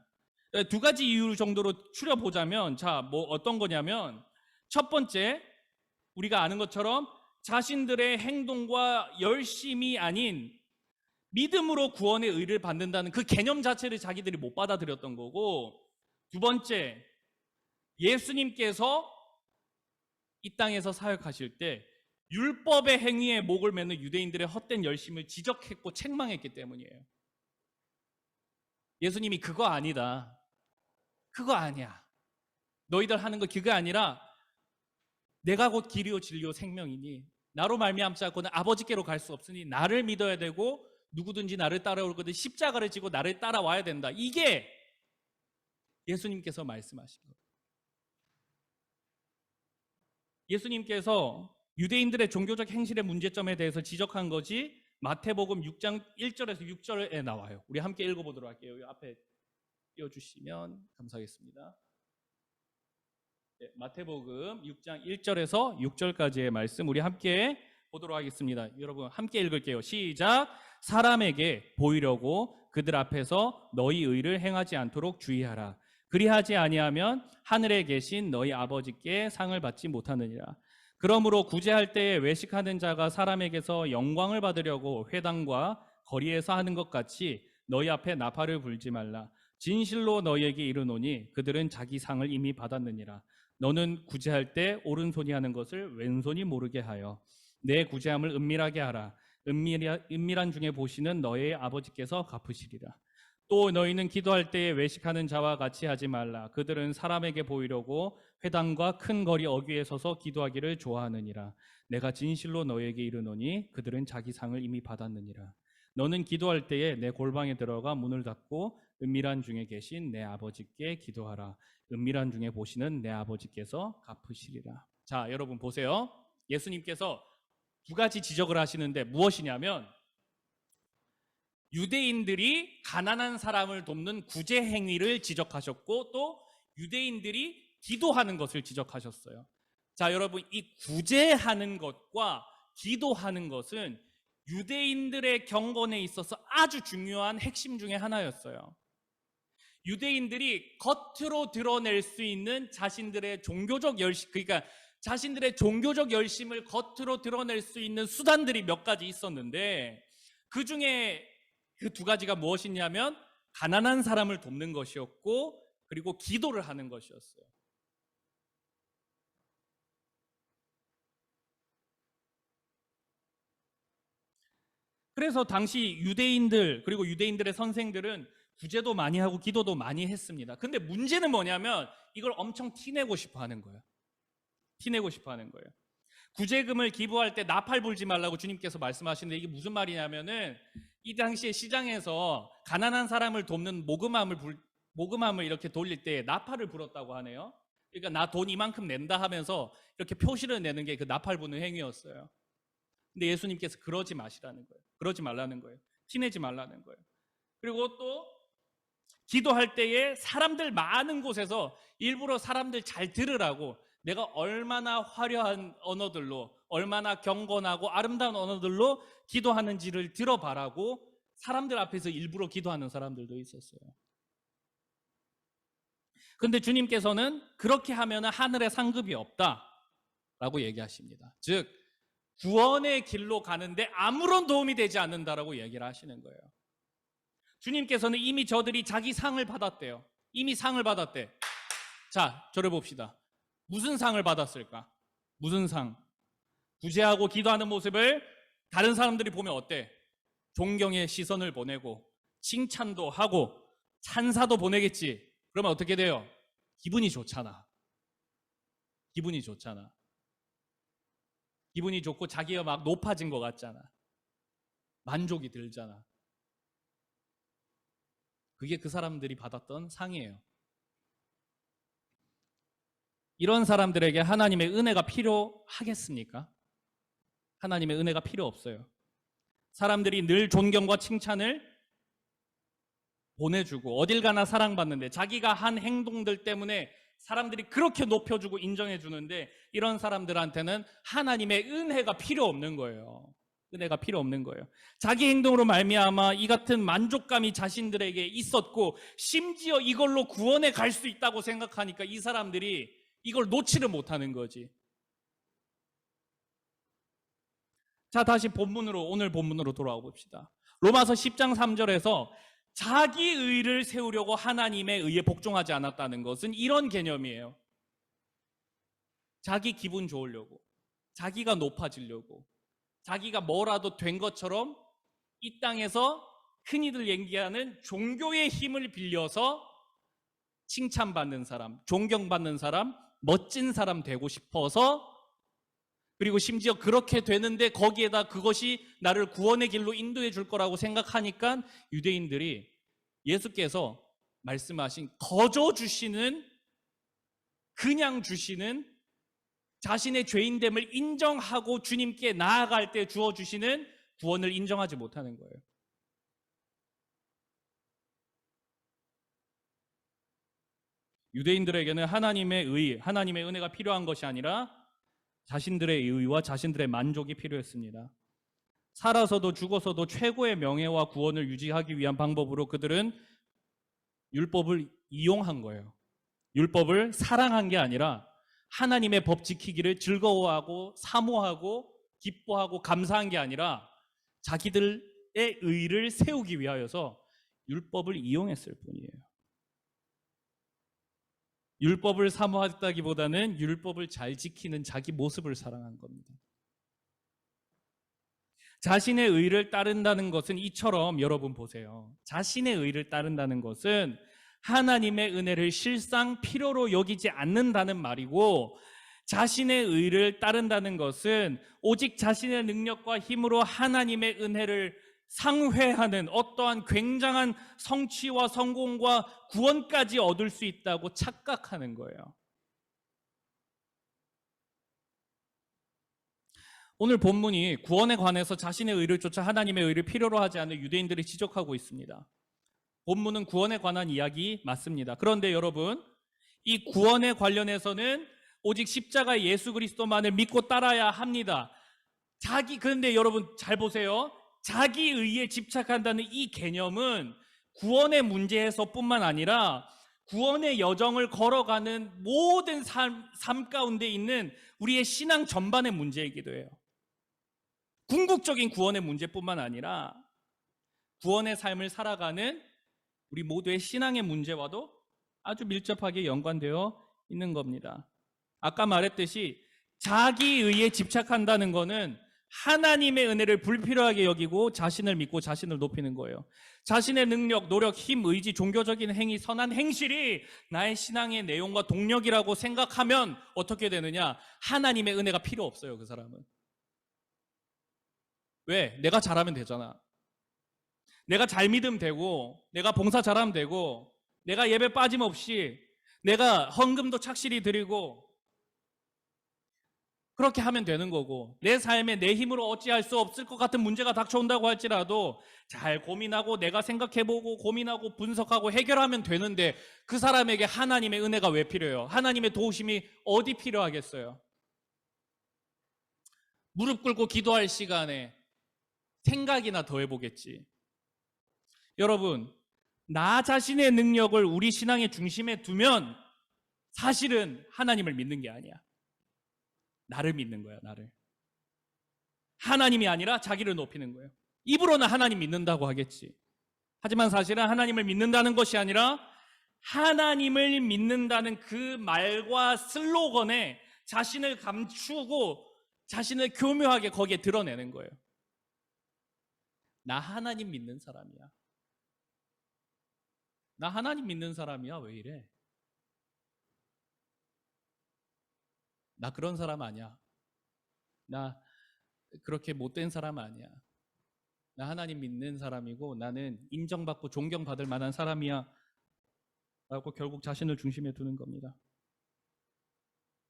두 가지 이유 정도로 추려보자면 자, 뭐 어떤 거냐면 첫 번째, 우리가 아는 것처럼 자신들의 행동과 열심이 아닌 믿음으로 구원의 의를 받는다는 그 개념 자체를 자기들이 못 받아들였던 거고, 두 번째, 예수님께서 이 땅에서 사역하실 때 율법의 행위에 목을 매는 유대인들의 헛된 열심을 지적했고 책망했기 때문이에요. 예수님이 그거 아니다. 그거 아니야. 너희들 하는 거 그게 아니라 내가 곧 길이요 진리요 생명이니 나로 말미암지 않고는 아버지께로 갈 수 없으니 나를 믿어야 되고 누구든지 나를 따라오거든 십자가를 지고 나를 따라와야 된다. 이게 예수님께서 말씀하신 거예요. 예수님께서 유대인들의 종교적 행실의 문제점에 대해서 지적한 것이 마태복음 6장 1절에서 6절에 나와요. 우리 함께 읽어보도록 할게요. 이 앞에 띄워주시면 감사하겠습니다. 네, 마태복음 6장 1절에서 6절까지의 말씀 우리 함께 보도록 하겠습니다. 여러분 함께 읽을게요. 시작. 사람에게 보이려고 그들 앞에서 너희 의를 행하지 않도록 주의하라. 그리하지 아니하면 하늘에 계신 너희 아버지께 상을 받지 못하느니라. 그러므로 구제할 때에 외식하는 자가 사람에게서 영광을 받으려고 회당과 거리에서 하는 것 같이 너희 앞에 나팔을 불지 말라. 진실로 너희에게 이르노니 그들은 자기 상을 이미 받았느니라. 너는 구제할 때 오른손이 하는 것을 왼손이 모르게 하여 내 구제함을 은밀하게 하라. 은밀한 중에 보시는 너희 아버지께서 갚으시리라. 또 너희는 기도할 때에 외식하는 자와 같이 하지 말라. 그들은 사람에게 보이려고 회당과 큰 거리 어귀에 서서 기도하기를 좋아하느니라. 내가 진실로 너희에게 이르노니 그들은 자기 상을 이미 받았느니라. 너는 기도할 때에 내 골방에 들어가 문을 닫고 은밀한 중에 계신 내 아버지께 기도하라. 은밀한 중에 보시는 내 아버지께서 갚으시리라. 자, 여러분 보세요. 예수님께서 두 가지 지적을 하시는데 무엇이냐면 유대인들이 가난한 사람을 돕는 구제 행위를 지적하셨고 또 유대인들이 기도하는 것을 지적하셨어요. 자, 여러분 이 구제하는 것과 기도하는 것은 유대인들의 경건에 있어서 아주 중요한 핵심 중에 하나였어요. 유대인들이 겉으로 드러낼 수 있는 자신들의 종교적 열심, 그러니까 자신들의 종교적 열심을 겉으로 드러낼 수 있는 수단들이 몇 가지 있었는데 그 중에 그 두 가지가 무엇이냐면 가난한 사람을 돕는 것이었고 그리고 기도를 하는 것이었어요. 그래서 당시 유대인들 그리고 유대인들의 선생들은 구제도 많이 하고 기도도 많이 했습니다. 근데 문제는 뭐냐면 이걸 엄청 티내고 싶어 하는 거예요. 티내고 싶어 하는 거예요. 구제금을 기부할 때 나팔 불지 말라고 주님께서 말씀하시는데 이게 무슨 말이냐면은 이 당시에 시장에서 가난한 사람을 돕는 모금함을 이렇게 돌릴 때 나팔을 불었다고 하네요. 그러니까 나 돈 이만큼 낸다 하면서 이렇게 표시를 내는 게 그 나팔 부는 행위였어요. 근데 예수님께서 그러지 마시라는 거예요. 그러지 말라는 거예요. 티내지 말라는 거예요. 그리고 또 기도할 때에 사람들 많은 곳에서 일부러 사람들 잘 들으라고 내가 얼마나 화려한 언어들로 얼마나 경건하고 아름다운 언어들로 기도하는지를 들어봐라고 사람들 앞에서 일부러 기도하는 사람들도 있었어요. 그런데 주님께서는 그렇게 하면 하늘에 상급이 없다라고 얘기하십니다. 즉 구원의 길로 가는데 아무런 도움이 되지 않는다라고 얘기를 하시는 거예요. 주님께서는 이미 저들이 자기 상을 받았대요. 이미 상을 받았대. 자, 저를 봅시다. 무슨 상을 받았을까? 무슨 상? 구제하고 기도하는 모습을 다른 사람들이 보면 어때? 존경의 시선을 보내고 칭찬도 하고 찬사도 보내겠지. 그러면 어떻게 돼요? 기분이 좋잖아. 기분이 좋잖아. 기분이 좋고 자기가 막 높아진 것 같잖아. 만족이 들잖아. 그게 그 사람들이 받았던 상이에요. 이런 사람들에게 하나님의 은혜가 필요하겠습니까? 하나님의 은혜가 필요 없어요. 사람들이 늘 존경과 칭찬을 보내주고 어딜 가나 사랑받는데 자기가 한 행동들 때문에 사람들이 그렇게 높여주고 인정해주는데 이런 사람들한테는 하나님의 은혜가 필요 없는 거예요. 은혜가 필요 없는 거예요. 자기 행동으로 말미암아 이 같은 만족감이 자신들에게 있었고 심지어 이걸로 구원에 갈 수 있다고 생각하니까 이 사람들이 이걸 놓지를 못하는 거지. 자, 다시 오늘 본문으로 돌아와 봅시다. 로마서 10장 3절에서 자기 의를 세우려고 하나님의 의에 복종하지 않았다는 것은 이런 개념이에요. 자기 기분 좋으려고, 자기가 높아지려고, 자기가 뭐라도 된 것처럼 이 땅에서 흔히들 얘기하는 종교의 힘을 빌려서 칭찬받는 사람, 존경받는 사람, 멋진 사람 되고 싶어서 그리고 심지어 그렇게 되는데 거기에다 그것이 나를 구원의 길로 인도해 줄 거라고 생각하니까 유대인들이 예수께서 말씀하신 거저 주시는, 그냥 주시는, 자신의 죄인됨을 인정하고 주님께 나아갈 때 주어주시는 구원을 인정하지 못하는 거예요. 유대인들에게는 하나님의 은혜가 필요한 것이 아니라 자신들의 의와 자신들의 만족이 필요했습니다. 살아서도 죽어서도 최고의 명예와 구원을 유지하기 위한 방법으로 그들은 율법을 이용한 거예요. 율법을 사랑한 게 아니라 하나님의 법 지키기를 즐거워하고 사모하고 기뻐하고 감사한 게 아니라 자기들의 의를 세우기 위하여서 율법을 이용했을 뿐이에요. 율법을 사모했다기보다는 율법을 잘 지키는 자기 모습을 사랑한 겁니다. 자신의 의를 따른다는 것은 이처럼, 여러분 보세요. 자신의 의를 따른다는 것은 하나님의 은혜를 실상 필요로 여기지 않는다는 말이고, 자신의 의를 따른다는 것은 오직 자신의 능력과 힘으로 하나님의 은혜를 상회하는 어떠한 굉장한 성취와 성공과 구원까지 얻을 수 있다고 착각하는 거예요. 오늘 본문이 구원에 관해서 자신의 의를 쫓아 하나님의 의를 필요로 하지 않는 유대인들이 지적하고 있습니다. 본문은 구원에 관한 이야기 맞습니다. 그런데 여러분, 이 구원에 관련해서는 오직 십자가 예수 그리스도만을 믿고 따라야 합니다. 그런데 여러분 잘 보세요. 자기 의에 집착한다는 이 개념은 구원의 문제에서뿐만 아니라 구원의 여정을 걸어가는 모든 삶 가운데 있는 우리의 신앙 전반의 문제이기도 해요. 궁극적인 구원의 문제뿐만 아니라 구원의 삶을 살아가는 우리 모두의 신앙의 문제와도 아주 밀접하게 연관되어 있는 겁니다. 아까 말했듯이 자기 의에 집착한다는 것은 하나님의 은혜를 불필요하게 여기고 자신을 믿고 자신을 높이는 거예요. 자신의 능력, 노력, 힘, 의지, 종교적인 행위, 선한 행실이 나의 신앙의 내용과 동력이라고 생각하면 어떻게 되느냐? 하나님의 은혜가 필요 없어요, 그 사람은. 왜? 내가 잘하면 되잖아. 내가 잘 믿으면 되고, 내가 봉사 잘하면 되고, 내가 예배 빠짐없이, 내가 헌금도 착실히 드리고, 그렇게 하면 되는 거고, 내 삶에 내 힘으로 어찌할 수 없을 것 같은 문제가 닥쳐온다고 할지라도 잘 고민하고 내가 생각해보고 고민하고 분석하고 해결하면 되는데, 그 사람에게 하나님의 은혜가 왜 필요해요? 하나님의 도우심이 어디 필요하겠어요? 무릎 꿇고 기도할 시간에 생각이나 더 해보겠지. 여러분, 나 자신의 능력을 우리 신앙의 중심에 두면 사실은 하나님을 믿는 게 아니야. 나를 믿는 거야, 나를. 하나님이 아니라 자기를 높이는 거예요. 입으로는 하나님 믿는다고 하겠지. 하지만 사실은 하나님을 믿는다는 것이 아니라 하나님을 믿는다는 그 말과 슬로건에 자신을 감추고 자신을 교묘하게 거기에 드러내는 거예요. 나 하나님 믿는 사람이야. 나 하나님 믿는 사람이야. 왜 이래? 나 그런 사람 아니야. 나 그렇게 못된 사람 아니야. 나 하나님 믿는 사람이고 나는 인정받고 존경받을 만한 사람이야. 라고 결국 자신을 중심에 두는 겁니다.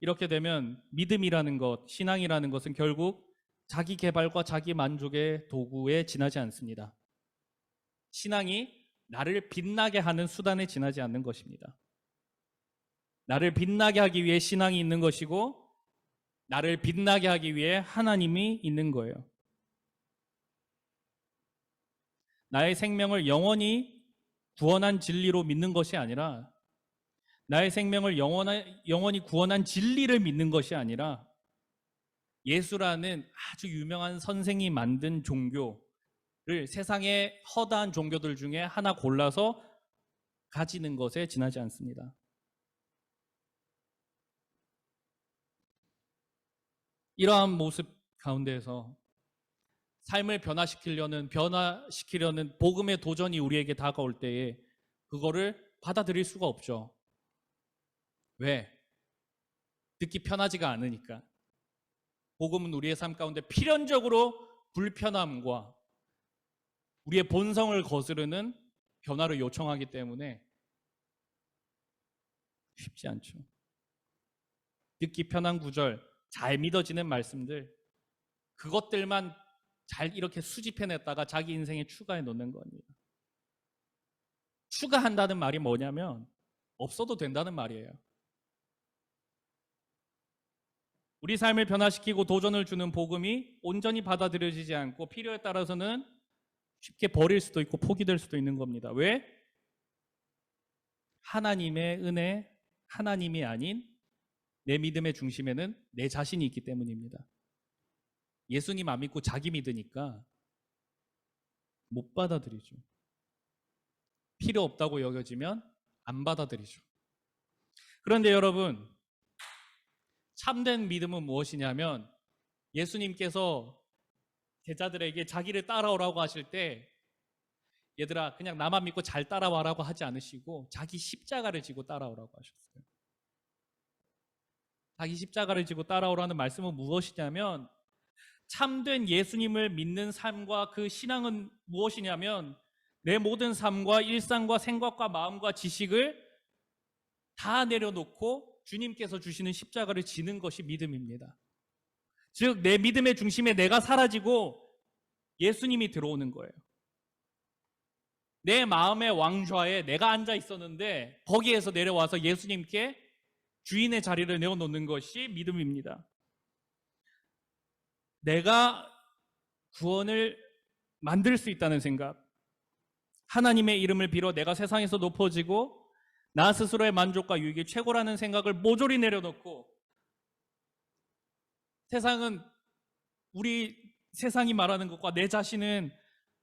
이렇게 되면 믿음이라는 것, 신앙이라는 것은 결국 자기 개발과 자기 만족의 도구에 지나지 않습니다. 신앙이 나를 빛나게 하는 수단에 지나지 않는 것입니다. 나를 빛나게 하기 위해 신앙이 있는 것이고 나를 빛나게 하기 위해 하나님이 있는 거예요. 나의 생명을 영원히 구원한 진리로 믿는 것이 아니라 나의 생명을 영원히 구원한 진리를 믿는 것이 아니라 예수라는 아주 유명한 선생이 만든 종교를 세상의 허다한 종교들 중에 하나 골라서 가지는 것에 지나지 않습니다. 이러한 모습 가운데에서 삶을 변화시키려는 복음의 도전이 우리에게 다가올 때에 그거를 받아들일 수가 없죠. 왜? 듣기 편하지가 않으니까. 복음은 우리의 삶 가운데 필연적으로 불편함과 우리의 본성을 거스르는 변화를 요청하기 때문에 쉽지 않죠. 듣기 편한 구절, 잘 믿어지는 말씀들, 그것들만 잘 이렇게 수집해냈다가 자기 인생에 추가해 놓는 겁니다. 추가한다는 말이 뭐냐면 없어도 된다는 말이에요. 우리 삶을 변화시키고 도전을 주는 복음이 온전히 받아들여지지 않고 필요에 따라서는 쉽게 버릴 수도 있고 포기될 수도 있는 겁니다. 왜? 하나님의 은혜, 하나님이 아닌 내 믿음의 중심에는 내 자신이 있기 때문입니다. 예수님 안 믿고 자기 믿으니까 못 받아들이죠. 필요 없다고 여겨지면 안 받아들이죠. 그런데 여러분, 참된 믿음은 무엇이냐면 예수님께서 제자들에게 자기를 따라오라고 하실 때 얘들아 그냥 나만 믿고 잘 따라와라고 하지 않으시고 자기 십자가를 지고 따라오라고 하셨어요. 자기 십자가를 지고 따라오라는 말씀은 무엇이냐면 참된 예수님을 믿는 삶과 그 신앙은 무엇이냐면 내 모든 삶과 일상과 생각과 마음과 지식을 다 내려놓고 주님께서 주시는 십자가를 지는 것이 믿음입니다. 즉 내 믿음의 중심에 내가 사라지고 예수님이 들어오는 거예요. 내 마음의 왕좌에 내가 앉아 있었는데 거기에서 내려와서 예수님께 주인의 자리를 내어놓는 것이 믿음입니다. 내가 구원을 만들 수 있다는 생각, 하나님의 이름을 빌어 내가 세상에서 높아지고 나 스스로의 만족과 유익이 최고라는 생각을 모조리 내려놓고 세상이 말하는 것과 내 자신은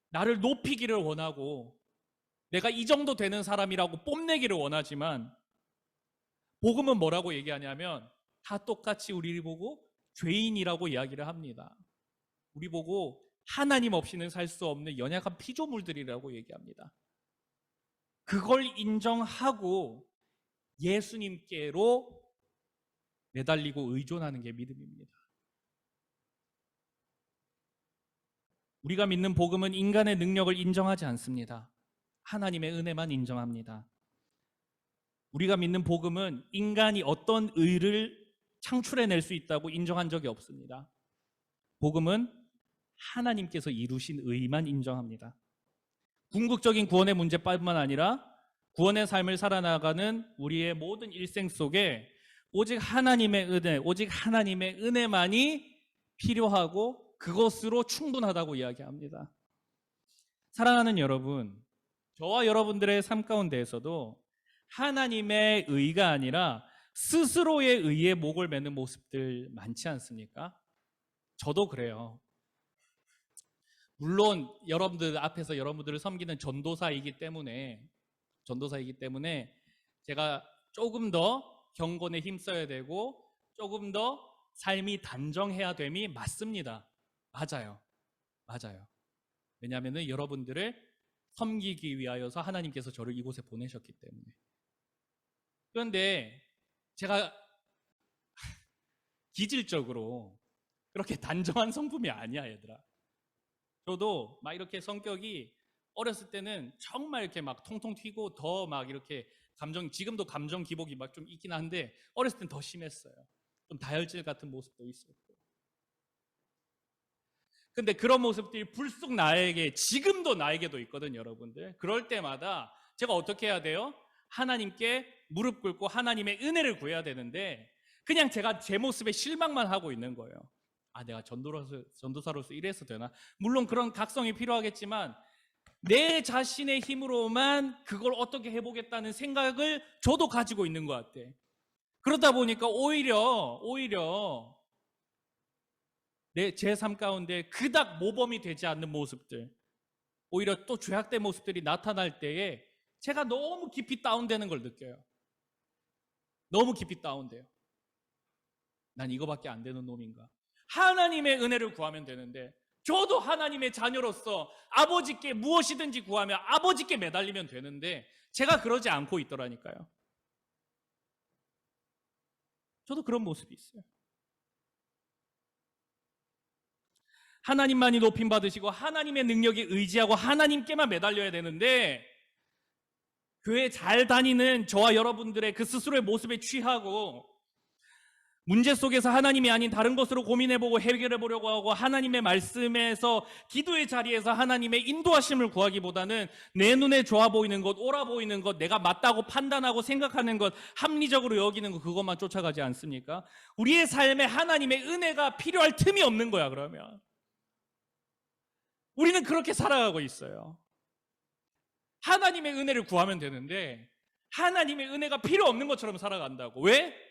나를 높이기를 원하고 내가 이 정도 되는 사람이라고 뽐내기를 원하지만 복음은 뭐라고 얘기하냐면 다 똑같이 우리를 보고 죄인이라고 이야기를 합니다. 우리 보고 하나님 없이는 살 수 없는 연약한 피조물들이라고 얘기합니다. 그걸 인정하고 예수님께로 매달리고 의존하는 게 믿음입니다. 우리가 믿는 복음은 인간의 능력을 인정하지 않습니다. 하나님의 은혜만 인정합니다. 우리가 믿는 복음은 인간이 어떤 의를 창출해낼 수 있다고 인정한 적이 없습니다. 복음은 하나님께서 이루신 의만 인정합니다. 궁극적인 구원의 문제뿐만 아니라 구원의 삶을 살아나가는 우리의 모든 일생 속에 오직 하나님의 은혜만이 필요하고 그것으로 충분하다고 이야기합니다. 사랑하는 여러분, 저와 여러분들의 삶 가운데에서도 하나님의 의가 아니라 스스로의 의에 목을 매는 모습들 많지 않습니까? 저도 그래요. 물론 여러분들 앞에서 여러분들을 섬기는 전도사이기 때문에 제가 조금 더 경건에 힘써야 되고 조금 더 삶이 단정해야 됨이 맞습니다. 맞아요. 왜냐하면 여러분들을 섬기기 위하여서 하나님께서 저를 이곳에 보내셨기 때문에. 그런데 제가 기질적으로 그렇게 단정한 성품이 아니야, 얘들아. 저도 막 이렇게 성격이 어렸을 때는 정말 이렇게 막 통통 튀고 더 막 이렇게 지금도 감정 기복이 막 좀 있긴 한데 어렸을 땐 더 심했어요. 좀 다혈질 같은 모습도 있었고. 근데 그런 모습들이 불쑥 지금도 나에게도 있거든요, 여러분들. 그럴 때마다 제가 어떻게 해야 돼요? 하나님께 무릎 꿇고 하나님의 은혜를 구해야 되는데 그냥 제가 제 모습에 실망만 하고 있는 거예요. 내가 전도사로서 이래서 되나? 물론 그런 각성이 필요하겠지만 내 자신의 힘으로만 그걸 어떻게 해보겠다는 생각을 저도 가지고 있는 것 같아. 그러다 보니까 오히려 제 삶 가운데 그닥 모범이 되지 않는 모습들, 오히려 또 죄악된 모습들이 나타날 때에 제가 너무 깊이 다운되는 걸 느껴요. 너무 깊이 다운돼요. 난 이거밖에 안 되는 놈인가? 하나님의 은혜를 구하면 되는데 저도 하나님의 자녀로서 아버지께 무엇이든지 구하며 아버지께 매달리면 되는데 제가 그러지 않고 있더라니까요. 저도 그런 모습이 있어요. 하나님만이 높임 받으시고 하나님의 능력에 의지하고 하나님께만 매달려야 되는데, 교회 잘 다니는 저와 여러분들의 그 스스로의 모습에 취하고 문제 속에서 하나님이 아닌 다른 것으로 고민해보고 해결해보려고 하고, 하나님의 말씀에서 기도의 자리에서 하나님의 인도하심을 구하기보다는 내 눈에 좋아 보이는 것, 옳아 보이는 것, 내가 맞다고 판단하고 생각하는 것, 합리적으로 여기는 것, 그것만 쫓아가지 않습니까? 우리의 삶에 하나님의 은혜가 필요할 틈이 없는 거야. 그러면 우리는 그렇게 살아가고 있어요. 하나님의 은혜를 구하면 되는데 하나님의 은혜가 필요 없는 것처럼 살아간다고. 왜?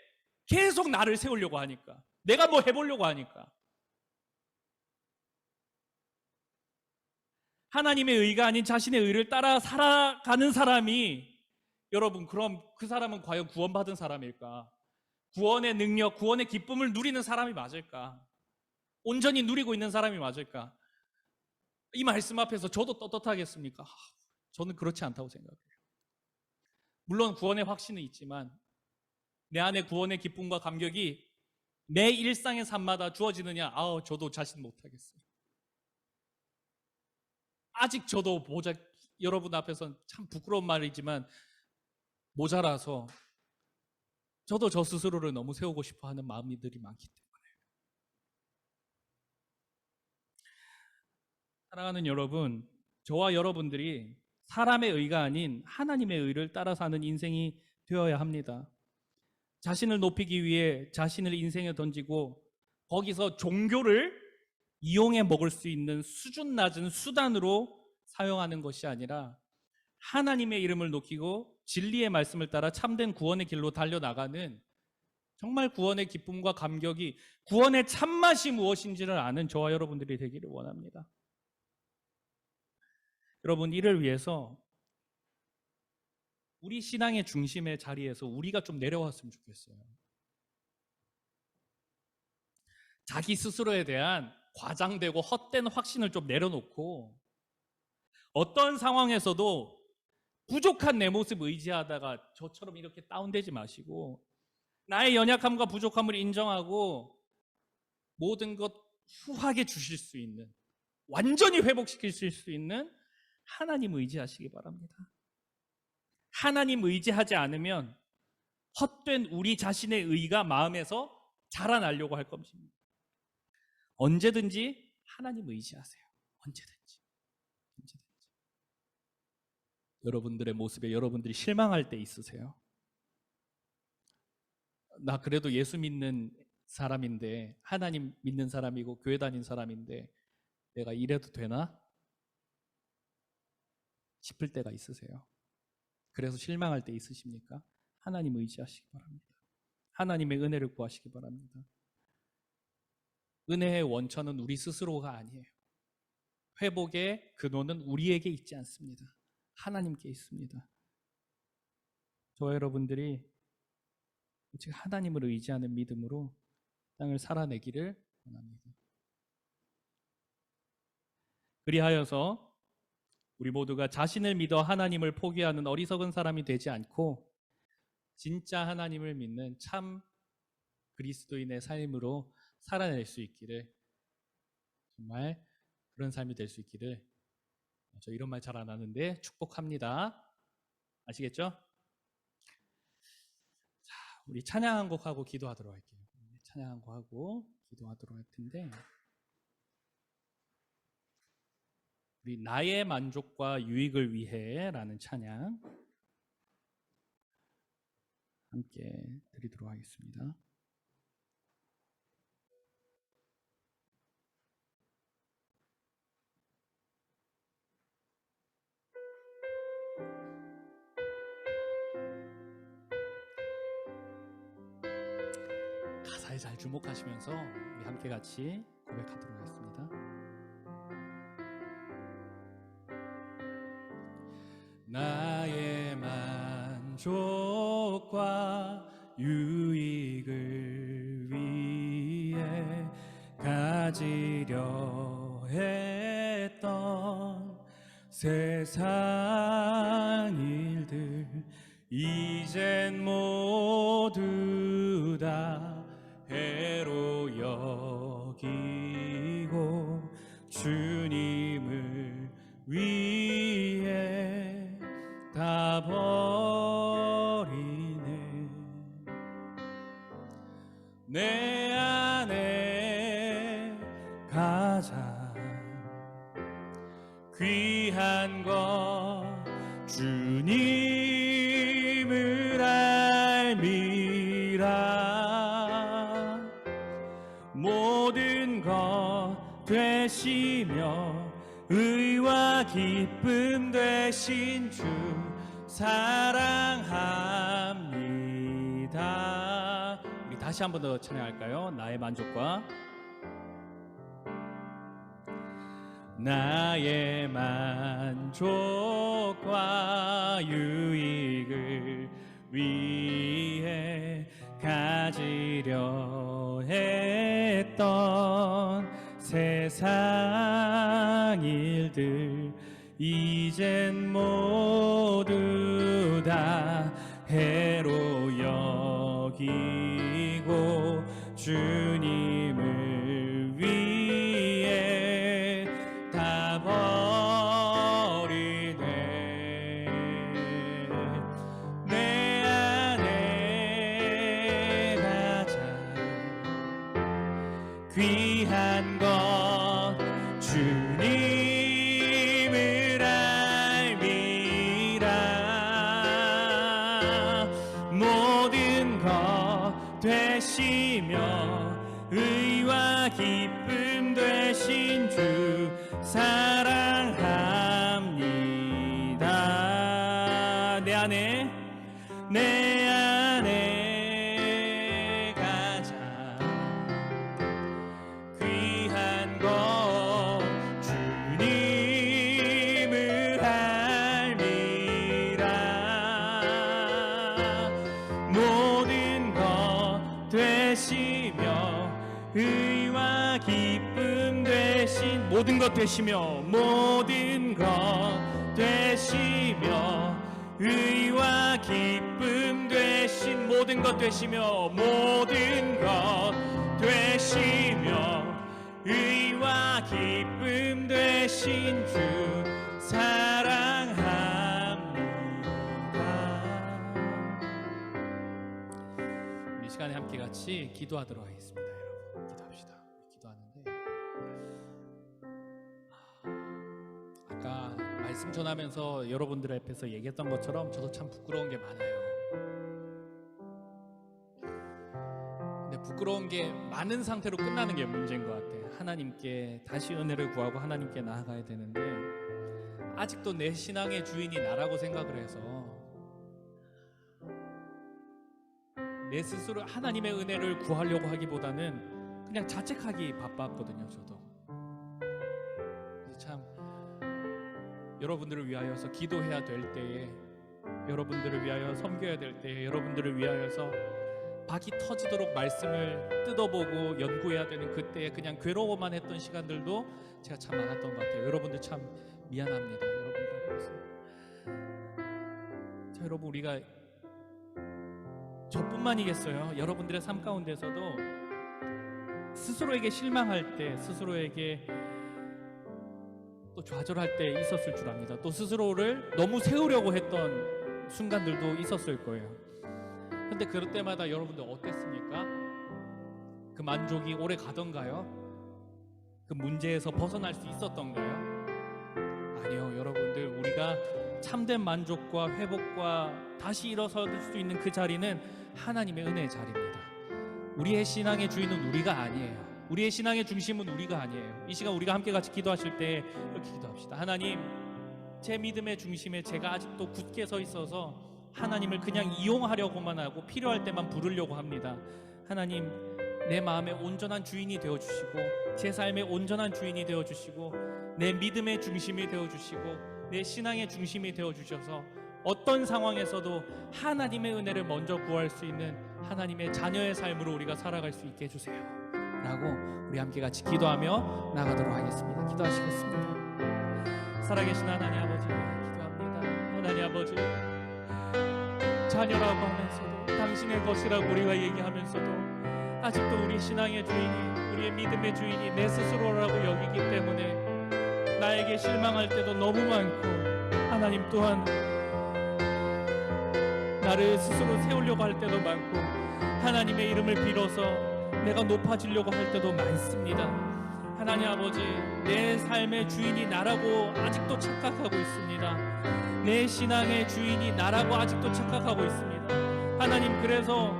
계속 나를 세우려고 하니까, 내가 뭐 해보려고 하니까. 하나님의 의가 아닌 자신의 의를 따라 살아가는 사람이, 여러분, 그럼 그 사람은 과연 구원받은 사람일까? 구원의 능력, 구원의 기쁨을 누리는 사람이 맞을까? 온전히 누리고 있는 사람이 맞을까? 이 말씀 앞에서 저도 떳떳하겠습니까? 저는 그렇지 않다고 생각해요. 물론 구원의 확신은 있지만 내 안에 구원의 기쁨과 감격이 내 일상의 삶마다 주어지느냐? 저도 자신 못하겠어요. 아직 저도 여러분 앞에서는 참 부끄러운 말이지만 모자라서 저도 저 스스로를 너무 세우고 싶어 하는 마음들이 많기 때문에. 사랑하는 여러분, 저와 여러분들이 사람의 의가 아닌 하나님의 의를 따라 사는 인생이 되어야 합니다. 자신을 높이기 위해 자신을 인생에 던지고 거기서 종교를 이용해 먹을 수 있는 수준 낮은 수단으로 사용하는 것이 아니라 하나님의 이름을 높이고 진리의 말씀을 따라 참된 구원의 길로 달려나가는, 정말 구원의 기쁨과 감격이, 구원의 참맛이 무엇인지를 아는 저와 여러분들이 되기를 원합니다. 여러분, 이를 위해서 우리 신앙의 중심의 자리에서 우리가 좀 내려왔으면 좋겠어요. 자기 스스로에 대한 과장되고 헛된 확신을 좀 내려놓고, 어떤 상황에서도 부족한 내 모습 의지하다가 저처럼 이렇게 다운되지 마시고, 나의 연약함과 부족함을 인정하고 모든 것 후하게 주실 수 있는, 완전히 회복시킬 수 있는 하나님 의지하시기 바랍니다. 하나님 의지하지 않으면 헛된 우리 자신의 의가 마음에서 자라나려고 할 것입니다. 언제든지 하나님 의지하세요. 언제든지. 여러분들의 모습에 여러분들이 실망할 때 있으세요? 나 그래도 예수 믿는 사람인데, 하나님 믿는 사람이고 교회 다닌 사람인데 내가 이래도 되나? 싶을 때가 있으세요? 그래서 실망할 때 있으십니까? 하나님 의지하시기 바랍니다. 하나님의 은혜를 구하시기 바랍니다. 은혜의 원천은 우리 스스로가 아니에요. 회복의 근원은 우리에게 있지 않습니다. 하나님께 있습니다. 저와 여러분들이 오직 하나님을 의지하는 믿음으로 땅을 살아내기를 원합니다. 그리하여서 우리 모두가 자신을 믿어 하나님을 포기하는 어리석은 사람이 되지 않고 진짜 하나님을 믿는 참 그리스도인의 삶으로 살아낼 수 있기를, 정말 그런 삶이 될 수 있기를, 저 이런 말 잘 안 하는데 축복합니다. 아시겠죠? 자, 우리 찬양 한 곡 하고 기도하도록 할게요. 찬양 한 곡 하고 기도하도록 할 텐데, 우리 나의 만족과 유익을 위해 라는 찬양 함께 드리도록 하겠습니다. 가사에 잘 주목하시면서 우리 함께 같이 고백하도록 하겠습니다. 나의 만족과 유익을 위해 가지려 했던 세상 일들 이젠 모두 다 해로 여기고 주님을 위해 다 버리네. 내 안에 가장 귀한 것 주님을 알미라. 모든 것 되시며 의와 기쁨 되신 주 사랑합니다. 우리 다시 한 번 더 찬양할까요? 나의 만족과 나의 만족과 유익을 위해 가지려 했던 세상 일들 이젠 모두 다 해로 여기고 주님을 위해 다 버리네. 내 안에 가장 귀한 것 주님을 알미라. 모든 것 되시며 의와 기쁨 되신 주 사랑합니다. 내 안에 가장 귀한 것 주님을 알미라. 모든 것 되시며 의와 기쁨 되신 모든 것 되시며 모든 것 되시며 의와 기쁨 되신 모든 것 되시며 모든 것 되시며 의와 기쁨 되신 주 사랑합니다. 이 시간에 함께 같이 기도하도록 하겠습니다. 여러분 기도합시다. 기도하는데 아까 말씀 전하면서 여러분들 앞에서 얘기했던 것처럼 저도 참 부끄러운 게 많아요. 근데 부끄러운 게 많은 상태로 끝나는 게 문제인 것 같아요. 하나님께 다시 은혜를 구하고 하나님께 나아가야 되는데 아직도 내 신앙의 주인이 나라고 생각을 해서 내 스스로 하나님의 은혜를 구하려고 하기보다는 그냥 자책하기 바빴거든요. 저도. 그래서 참 여러분들을 위하여서 기도해야 될 때에, 여러분들을 위하여 섬겨야 될 때에, 여러분들을 위하여서 박이 터지도록 말씀을 뜯어보고 연구해야 되는 그때에 그냥 괴로워만 했던 시간들도 제가 참 많았던 것 같아요. 여러분들 참 미안합니다. 여러분들 앞에서. 자, 여러분 우리가 저뿐만이겠어요. 여러분들의 삶 가운데서도 스스로에게 실망할 때, 스스로에게 또 좌절할 때 있었을 줄 압니다. 또 스스로를 너무 세우려고 했던 순간들도 있었을 거예요. 근데 그럴 때마다 여러분들 어땠습니까? 그 만족이 오래 가던가요? 그 문제에서 벗어날 수 있었던가요? 아니요. 여러분들 우리가 참된 만족과 회복과 다시 일어설 수 있는 그 자리는 하나님의 은혜의 자리입니다. 우리의 신앙의 주인은 우리가 아니에요. 우리의 신앙의 중심은 우리가 아니에요. 이 시간 우리가 함께 같이 기도하실 때 이렇게 기도합시다. 하나님, 제 믿음의 중심에 제가 아직도 굳게 서 있어서 하나님을 그냥 이용하려고만 하고 필요할 때만 부르려고 합니다. 하나님, 내 마음의 온전한 주인이 되어주시고 제 삶의 온전한 주인이 되어주시고 내 믿음의 중심이 되어주시고 내 신앙의 중심이 되어주셔서 어떤 상황에서도 하나님의 은혜를 먼저 구할 수 있는 하나님의 자녀의 삶으로 우리가 살아갈 수 있게 해주세요 라고 우리 함께 같이 기도하며 나가도록 하겠습니다. 기도하시겠습니다. 살아계신 하나님 아버지 기도합니다. 하나님 아버지, 자녀라고 하면서도 당신의 것이라고 우리가 얘기하면서도 아직도 우리 신앙의 주인이, 우리의 믿음의 주인이 내 스스로라고 여기기 때문에 나에게 실망할 때도 너무 많고, 하나님 또한 나를 스스로 세우려고 할 때도 많고, 하나님의 이름을 빌어서 내가 높아지려고 할 때도 많습니다. 하나님 아버지, 내 삶의 주인이 나라고 아직도 착각하고 있습니다. 내 신앙의 주인이 나라고 아직도 착각하고 있습니다. 하나님, 그래서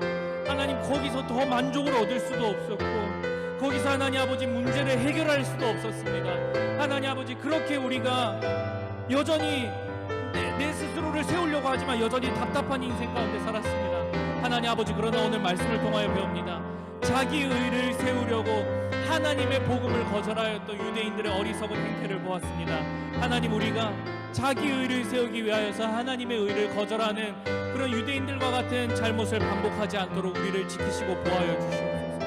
하나님 거기서 더 만족을 얻을 수도 없었고, 거기서 하나님 아버지 문제를 해결할 수도 없었습니다. 하나님 아버지, 그렇게 우리가 여전히 내 스스로를 세우려고 하지만 여전히 답답한 인생 가운데 살았습니다. 하나님 아버지, 그러나 오늘 말씀을 통하여 배웁니다. 자기 의를 세우려고 하나님의 복음을 거절하였던 유대인들의 어리석은 행태를 보았습니다. 하나님, 우리가 자기 의를 세우기 위하여서 하나님의 의를 거절하는 그런 유대인들과 같은 잘못을 반복하지 않도록 우리를 지키시고 보호하여 주시옵소서.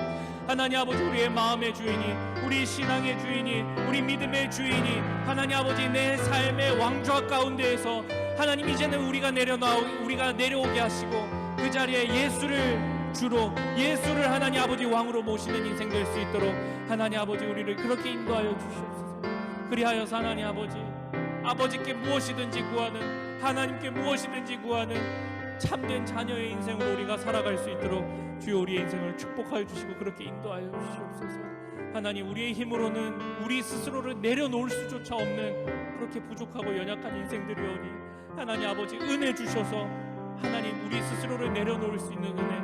하나님 아버지, 우리의 마음의 주인이, 우리 신앙의 주인이, 우리 믿음의 주인이 하나님 아버지 내 삶의 왕좌 가운데에서 하나님, 이제는 우리가 내려오게 하시고 그 자리에 예수를 주로, 예수를 하나님 아버지 왕으로 모시는 인생 될 수 있도록 하나님 아버지 우리를 그렇게 인도하여 주시옵소서. 그리하여서 하나님 아버지, 아버지께 무엇이든지 구하는, 하나님께 무엇이든지 구하는 참된 자녀의 인생으로 우리가 살아갈 수 있도록 주여 우리의 인생을 축복하여 주시고 그렇게 인도하여 주시옵소서. 하나님, 우리의 힘으로는 우리 스스로를 내려놓을 수조차 없는 그렇게 부족하고 연약한 인생들이오니 하나님 아버지, 은혜 주셔서 하나님, 우리 스스로를 내려놓을 수 있는 은혜,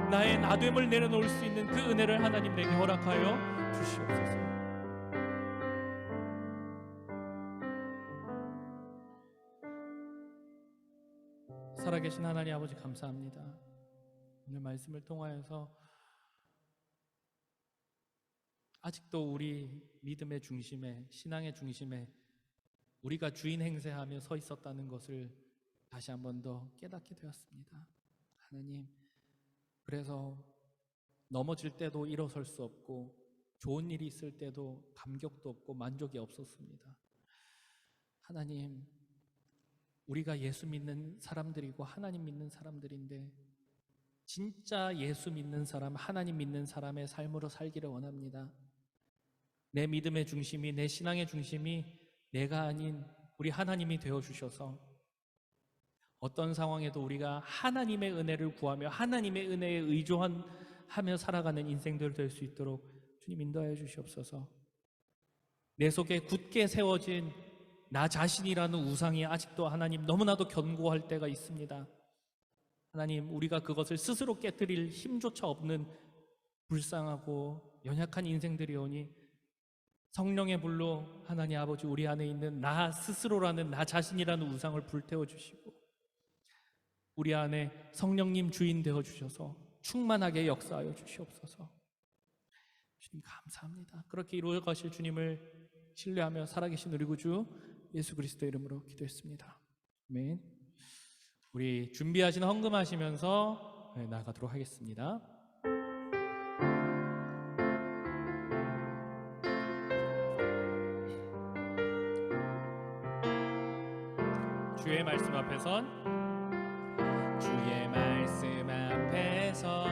나의 나됨을 내려놓을 수 있는 그 은혜를 하나님 내게 허락하여 주시옵소서. 살아계신 하나님 아버지, 감사합니다. 오늘 말씀을 통하여서 아직도 우리 믿음의 중심에, 신앙의 중심에 우리가 주인 행세하며 서 있었다는 것을 다시 한 번 더 깨닫게 되었습니다. 하나님, 그래서 넘어질 때도 일어설 수 없고, 좋은 일이 있을 때도 감격도 없고 만족이 없었습니다. 하나님, 우리가 예수 믿는 사람들이고 하나님 믿는 사람들인데 진짜 예수 믿는 사람, 하나님 믿는 사람의 삶으로 살기를 원합니다. 내 믿음의 중심이, 내 신앙의 중심이 내가 아닌 우리 하나님이 되어주셔서 어떤 상황에도 우리가 하나님의 은혜를 구하며 하나님의 은혜에 의존하며 살아가는 인생들 될 수 있도록 주님 인도하여 주시옵소서. 내 속에 굳게 세워진 나 자신이라는 우상이 아직도 하나님 너무나도 견고할 때가 있습니다. 하나님, 우리가 그것을 스스로 깨뜨릴 힘조차 없는 불쌍하고 연약한 인생들이오니 성령의 불로 하나님 아버지, 우리 안에 있는 나 스스로라는, 나 자신이라는 우상을 불태워 주시고 우리 안에 성령님 주인 되어 주셔서 충만하게 역사하여 주시옵소서. 주님 감사합니다. 그렇게 이루어 가실 주님을 신뢰하며 살아계신 우리 구주 예수 그리스도 이름으로 기도했습니다. 아멘. 우리 준비하신 헌금하시면서 나가도록 하겠습니다. 주의 말씀 앞에선, 주의 말씀 앞에서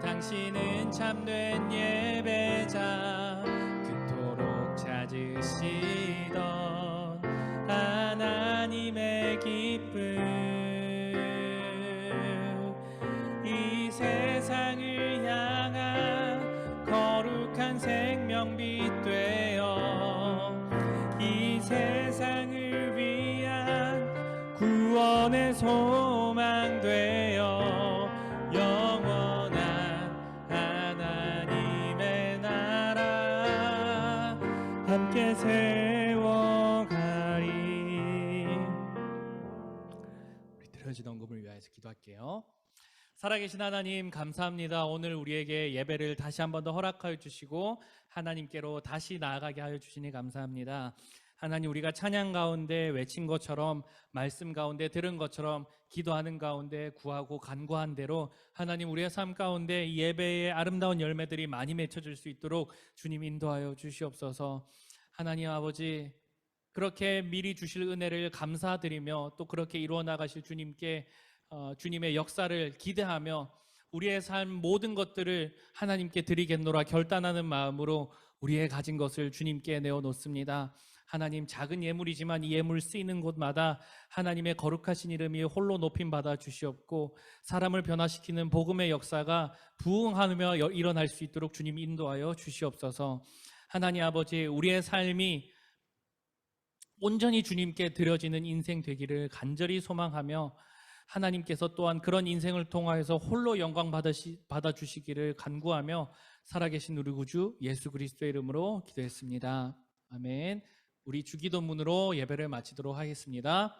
당신은 참된 예배자, 그토록 찾으시던 하나님의 기쁨, 이 세상을 향한 거룩한 생명빛 되어 이 세상을 위한 구원의 소망 되어 영원한 하나님의 나라 함께 세워가리. 우리 드려진 헌금을 위하여서 기도할게요. 살아계신 하나님, 감사합니다. 오늘 우리에게 예배를 다시 한 번 더 허락하여 주시고 하나님께로 다시 나아가게 하여 주시니 감사합니다. 하나님, 우리가 찬양 가운데 외친 것처럼, 말씀 가운데 들은 것처럼, 기도하는 가운데 구하고 간구한 대로 하나님, 우리의 삶 가운데 이 예배의 아름다운 열매들이 많이 맺혀질 수 있도록 주님 인도하여 주시옵소서. 하나님 아버지, 그렇게 미리 주실 은혜를 감사드리며 또 그렇게 이루어 나가실 주님께 주님의 역사를 기대하며 우리의 삶 모든 것들을 하나님께 드리겠노라 결단하는 마음으로 우리의 가진 것을 주님께 내어놓습니다. 하나님, 작은 예물이지만 이 예물 쓰이는 곳마다 하나님의 거룩하신 이름이 홀로 높임 받아 주시옵고 사람을 변화시키는 복음의 역사가 부흥하며 일어날 수 있도록 주님 인도하여 주시옵소서. 하나님 아버지, 우리의 삶이 온전히 주님께 드려지는 인생 되기를 간절히 소망하며 하나님께서 또한 그런 인생을 통하여서 홀로 영광 받아주시기를 간구하며 살아계신 우리 구주 예수 그리스도의 이름으로 기도했습니다. 아멘. 우리 주기도문으로 예배를 마치도록 하겠습니다.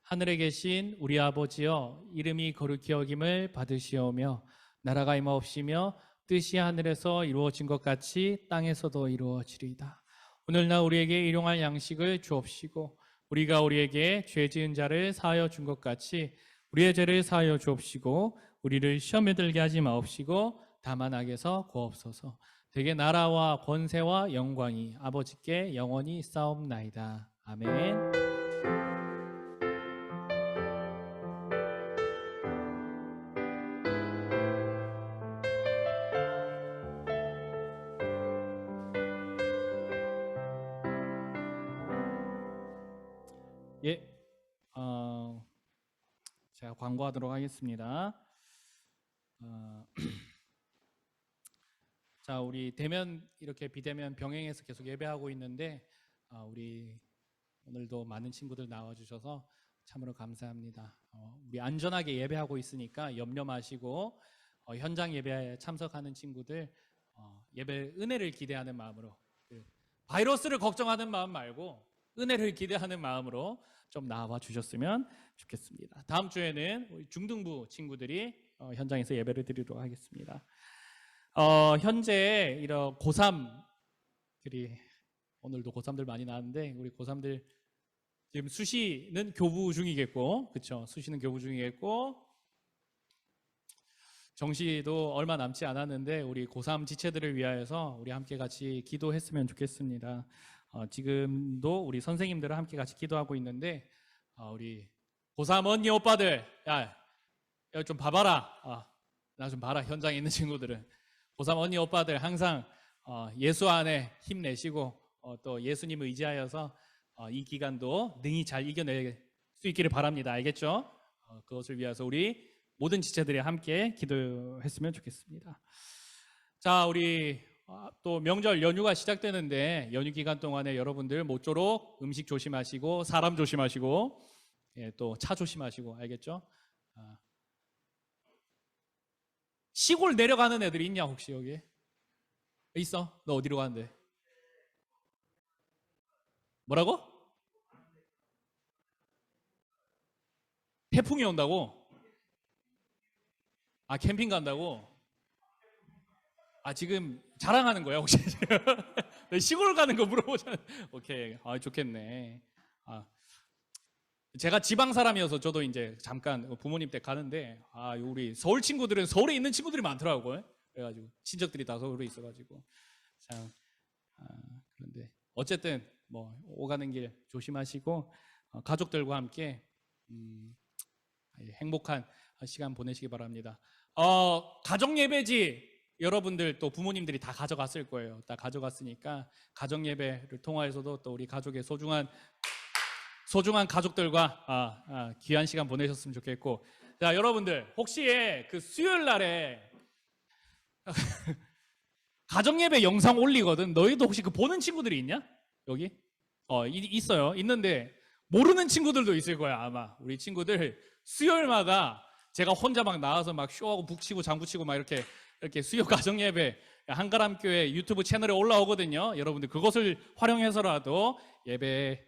하늘에 계신 우리 아버지여, 이름이 거룩히 여김을 받으시오며 나라가 임하옵시며 뜻이 하늘에서 이루어진 것 같이 땅에서도 이루어지리이다. 오늘날 우리에게 일용할 양식을 주옵시고 우리가 우리에게 죄 지은 자를 사하여 준 것 같이 우리의 죄를 사하여 주옵시고 우리를 시험에 들게 하지 마옵시고 다만 악에서 구하옵소서. 되게 나라와 권세와 영광이 아버지께 영원히 싸움나이다. 아멘. 예, 제가 광고하도록 하겠습니다. 자, 우리 대면 이렇게 비대면 병행해서 계속 예배하고 있는데 우리 오늘도 많은 친구들 나와주셔서 참으로 감사합니다. 우리 안전하게 예배하고 있으니까 염려 마시고 현장 예배에 참석하는 친구들 예배 은혜를 기대하는 마음으로, 바이러스를 걱정하는 마음 말고 은혜를 기대하는 마음으로 좀 나와 주셨으면 좋겠습니다. 다음 주에는 우리 중등부 친구들이 현장에서 예배를 드리도록 하겠습니다. 현재 이런 고3들이 오늘도 고3들 많이 나왔는데 우리 고3들 지금 수시는 교부 중이겠고, 그렇죠? 수시는 교부 중이겠고 정시도 얼마 남지 않았는데 우리 고3 지체들을 위하여서 우리 함께 같이 기도했으면 좋겠습니다. 지금도 우리 선생님들과 함께 같이 기도하고 있는데 우리 고3 언니 오빠들, 야 좀 봐봐라. 나 좀 봐라. 현장에 있는 친구들은 고3 언니 오빠들 항상 예수 안에 힘내시고 또 예수님을 의지하여서 이 기간도 능히 잘 이겨낼 수 있기를 바랍니다. 알겠죠? 그것을 위해서 우리 모든 지체들이 함께 기도했으면 좋겠습니다. 자, 우리 또 명절 연휴가 시작되는데 연휴 기간 동안에 여러분들 모쪼록 음식 조심하시고 사람 조심하시고 또 차 조심하시고, 알겠죠? 시골 내려가는 애들이 있냐 혹시 여기? 있어? 너 어디로 가는데? 뭐라고? 태풍이 온다고? 캠핑 간다고? 지금 자랑하는 거야 혹시? 시골 가는 거 물어보잖아. 오케이, 좋겠네. 제가 지방 사람이어서 저도 이제 잠깐 부모님 댁 가는데 우리 서울 친구들은 서울에 있는 친구들이 많더라고요. 그래가지고 친척들이 다 서울에 있어가지고 참 그런데 어쨌든 뭐 오가는 길 조심하시고 가족들과 함께 행복한 시간 보내시기 바랍니다. 가정 예배지 여러분들 또 부모님들이 다 가져갔을 거예요. 다 가져갔으니까 가정 예배를 통하여서도 또 우리 가족의 소중한 가족들과 귀한 시간 보내셨으면 좋겠고, 자 여러분들 혹시 그 수요일 날에 가정 예배 영상 올리거든. 너희도 혹시 그 보는 친구들이 있냐? 여기? 있어요. 있는데 모르는 친구들도 있을 거야 아마. 우리 친구들 수요일마다 제가 혼자 막 나와서 막 쇼하고 북치고 장구치고 막 이렇게 수요 가정 예배 한가람교회 유튜브 채널에 올라오거든요. 여러분들 그것을 활용해서라도 예배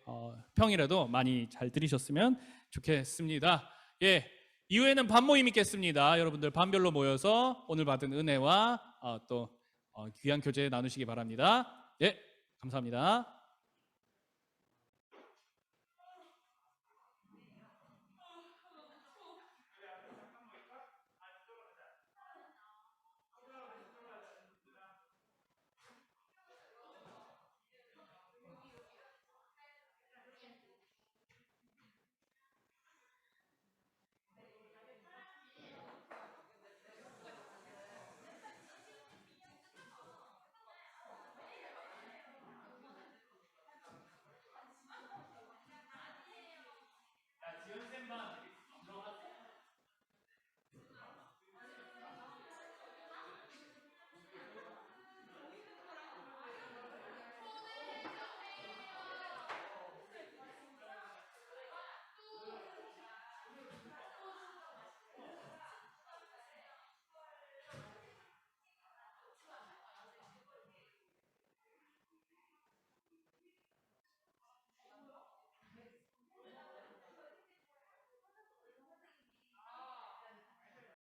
평일에도 많이 잘 들으셨으면 좋겠습니다. 예, 이후에는 반 모임 있겠습니다. 여러분들 반별로 모여서 오늘 받은 은혜와 또 귀한 교제 나누시기 바랍니다. 예, 감사합니다.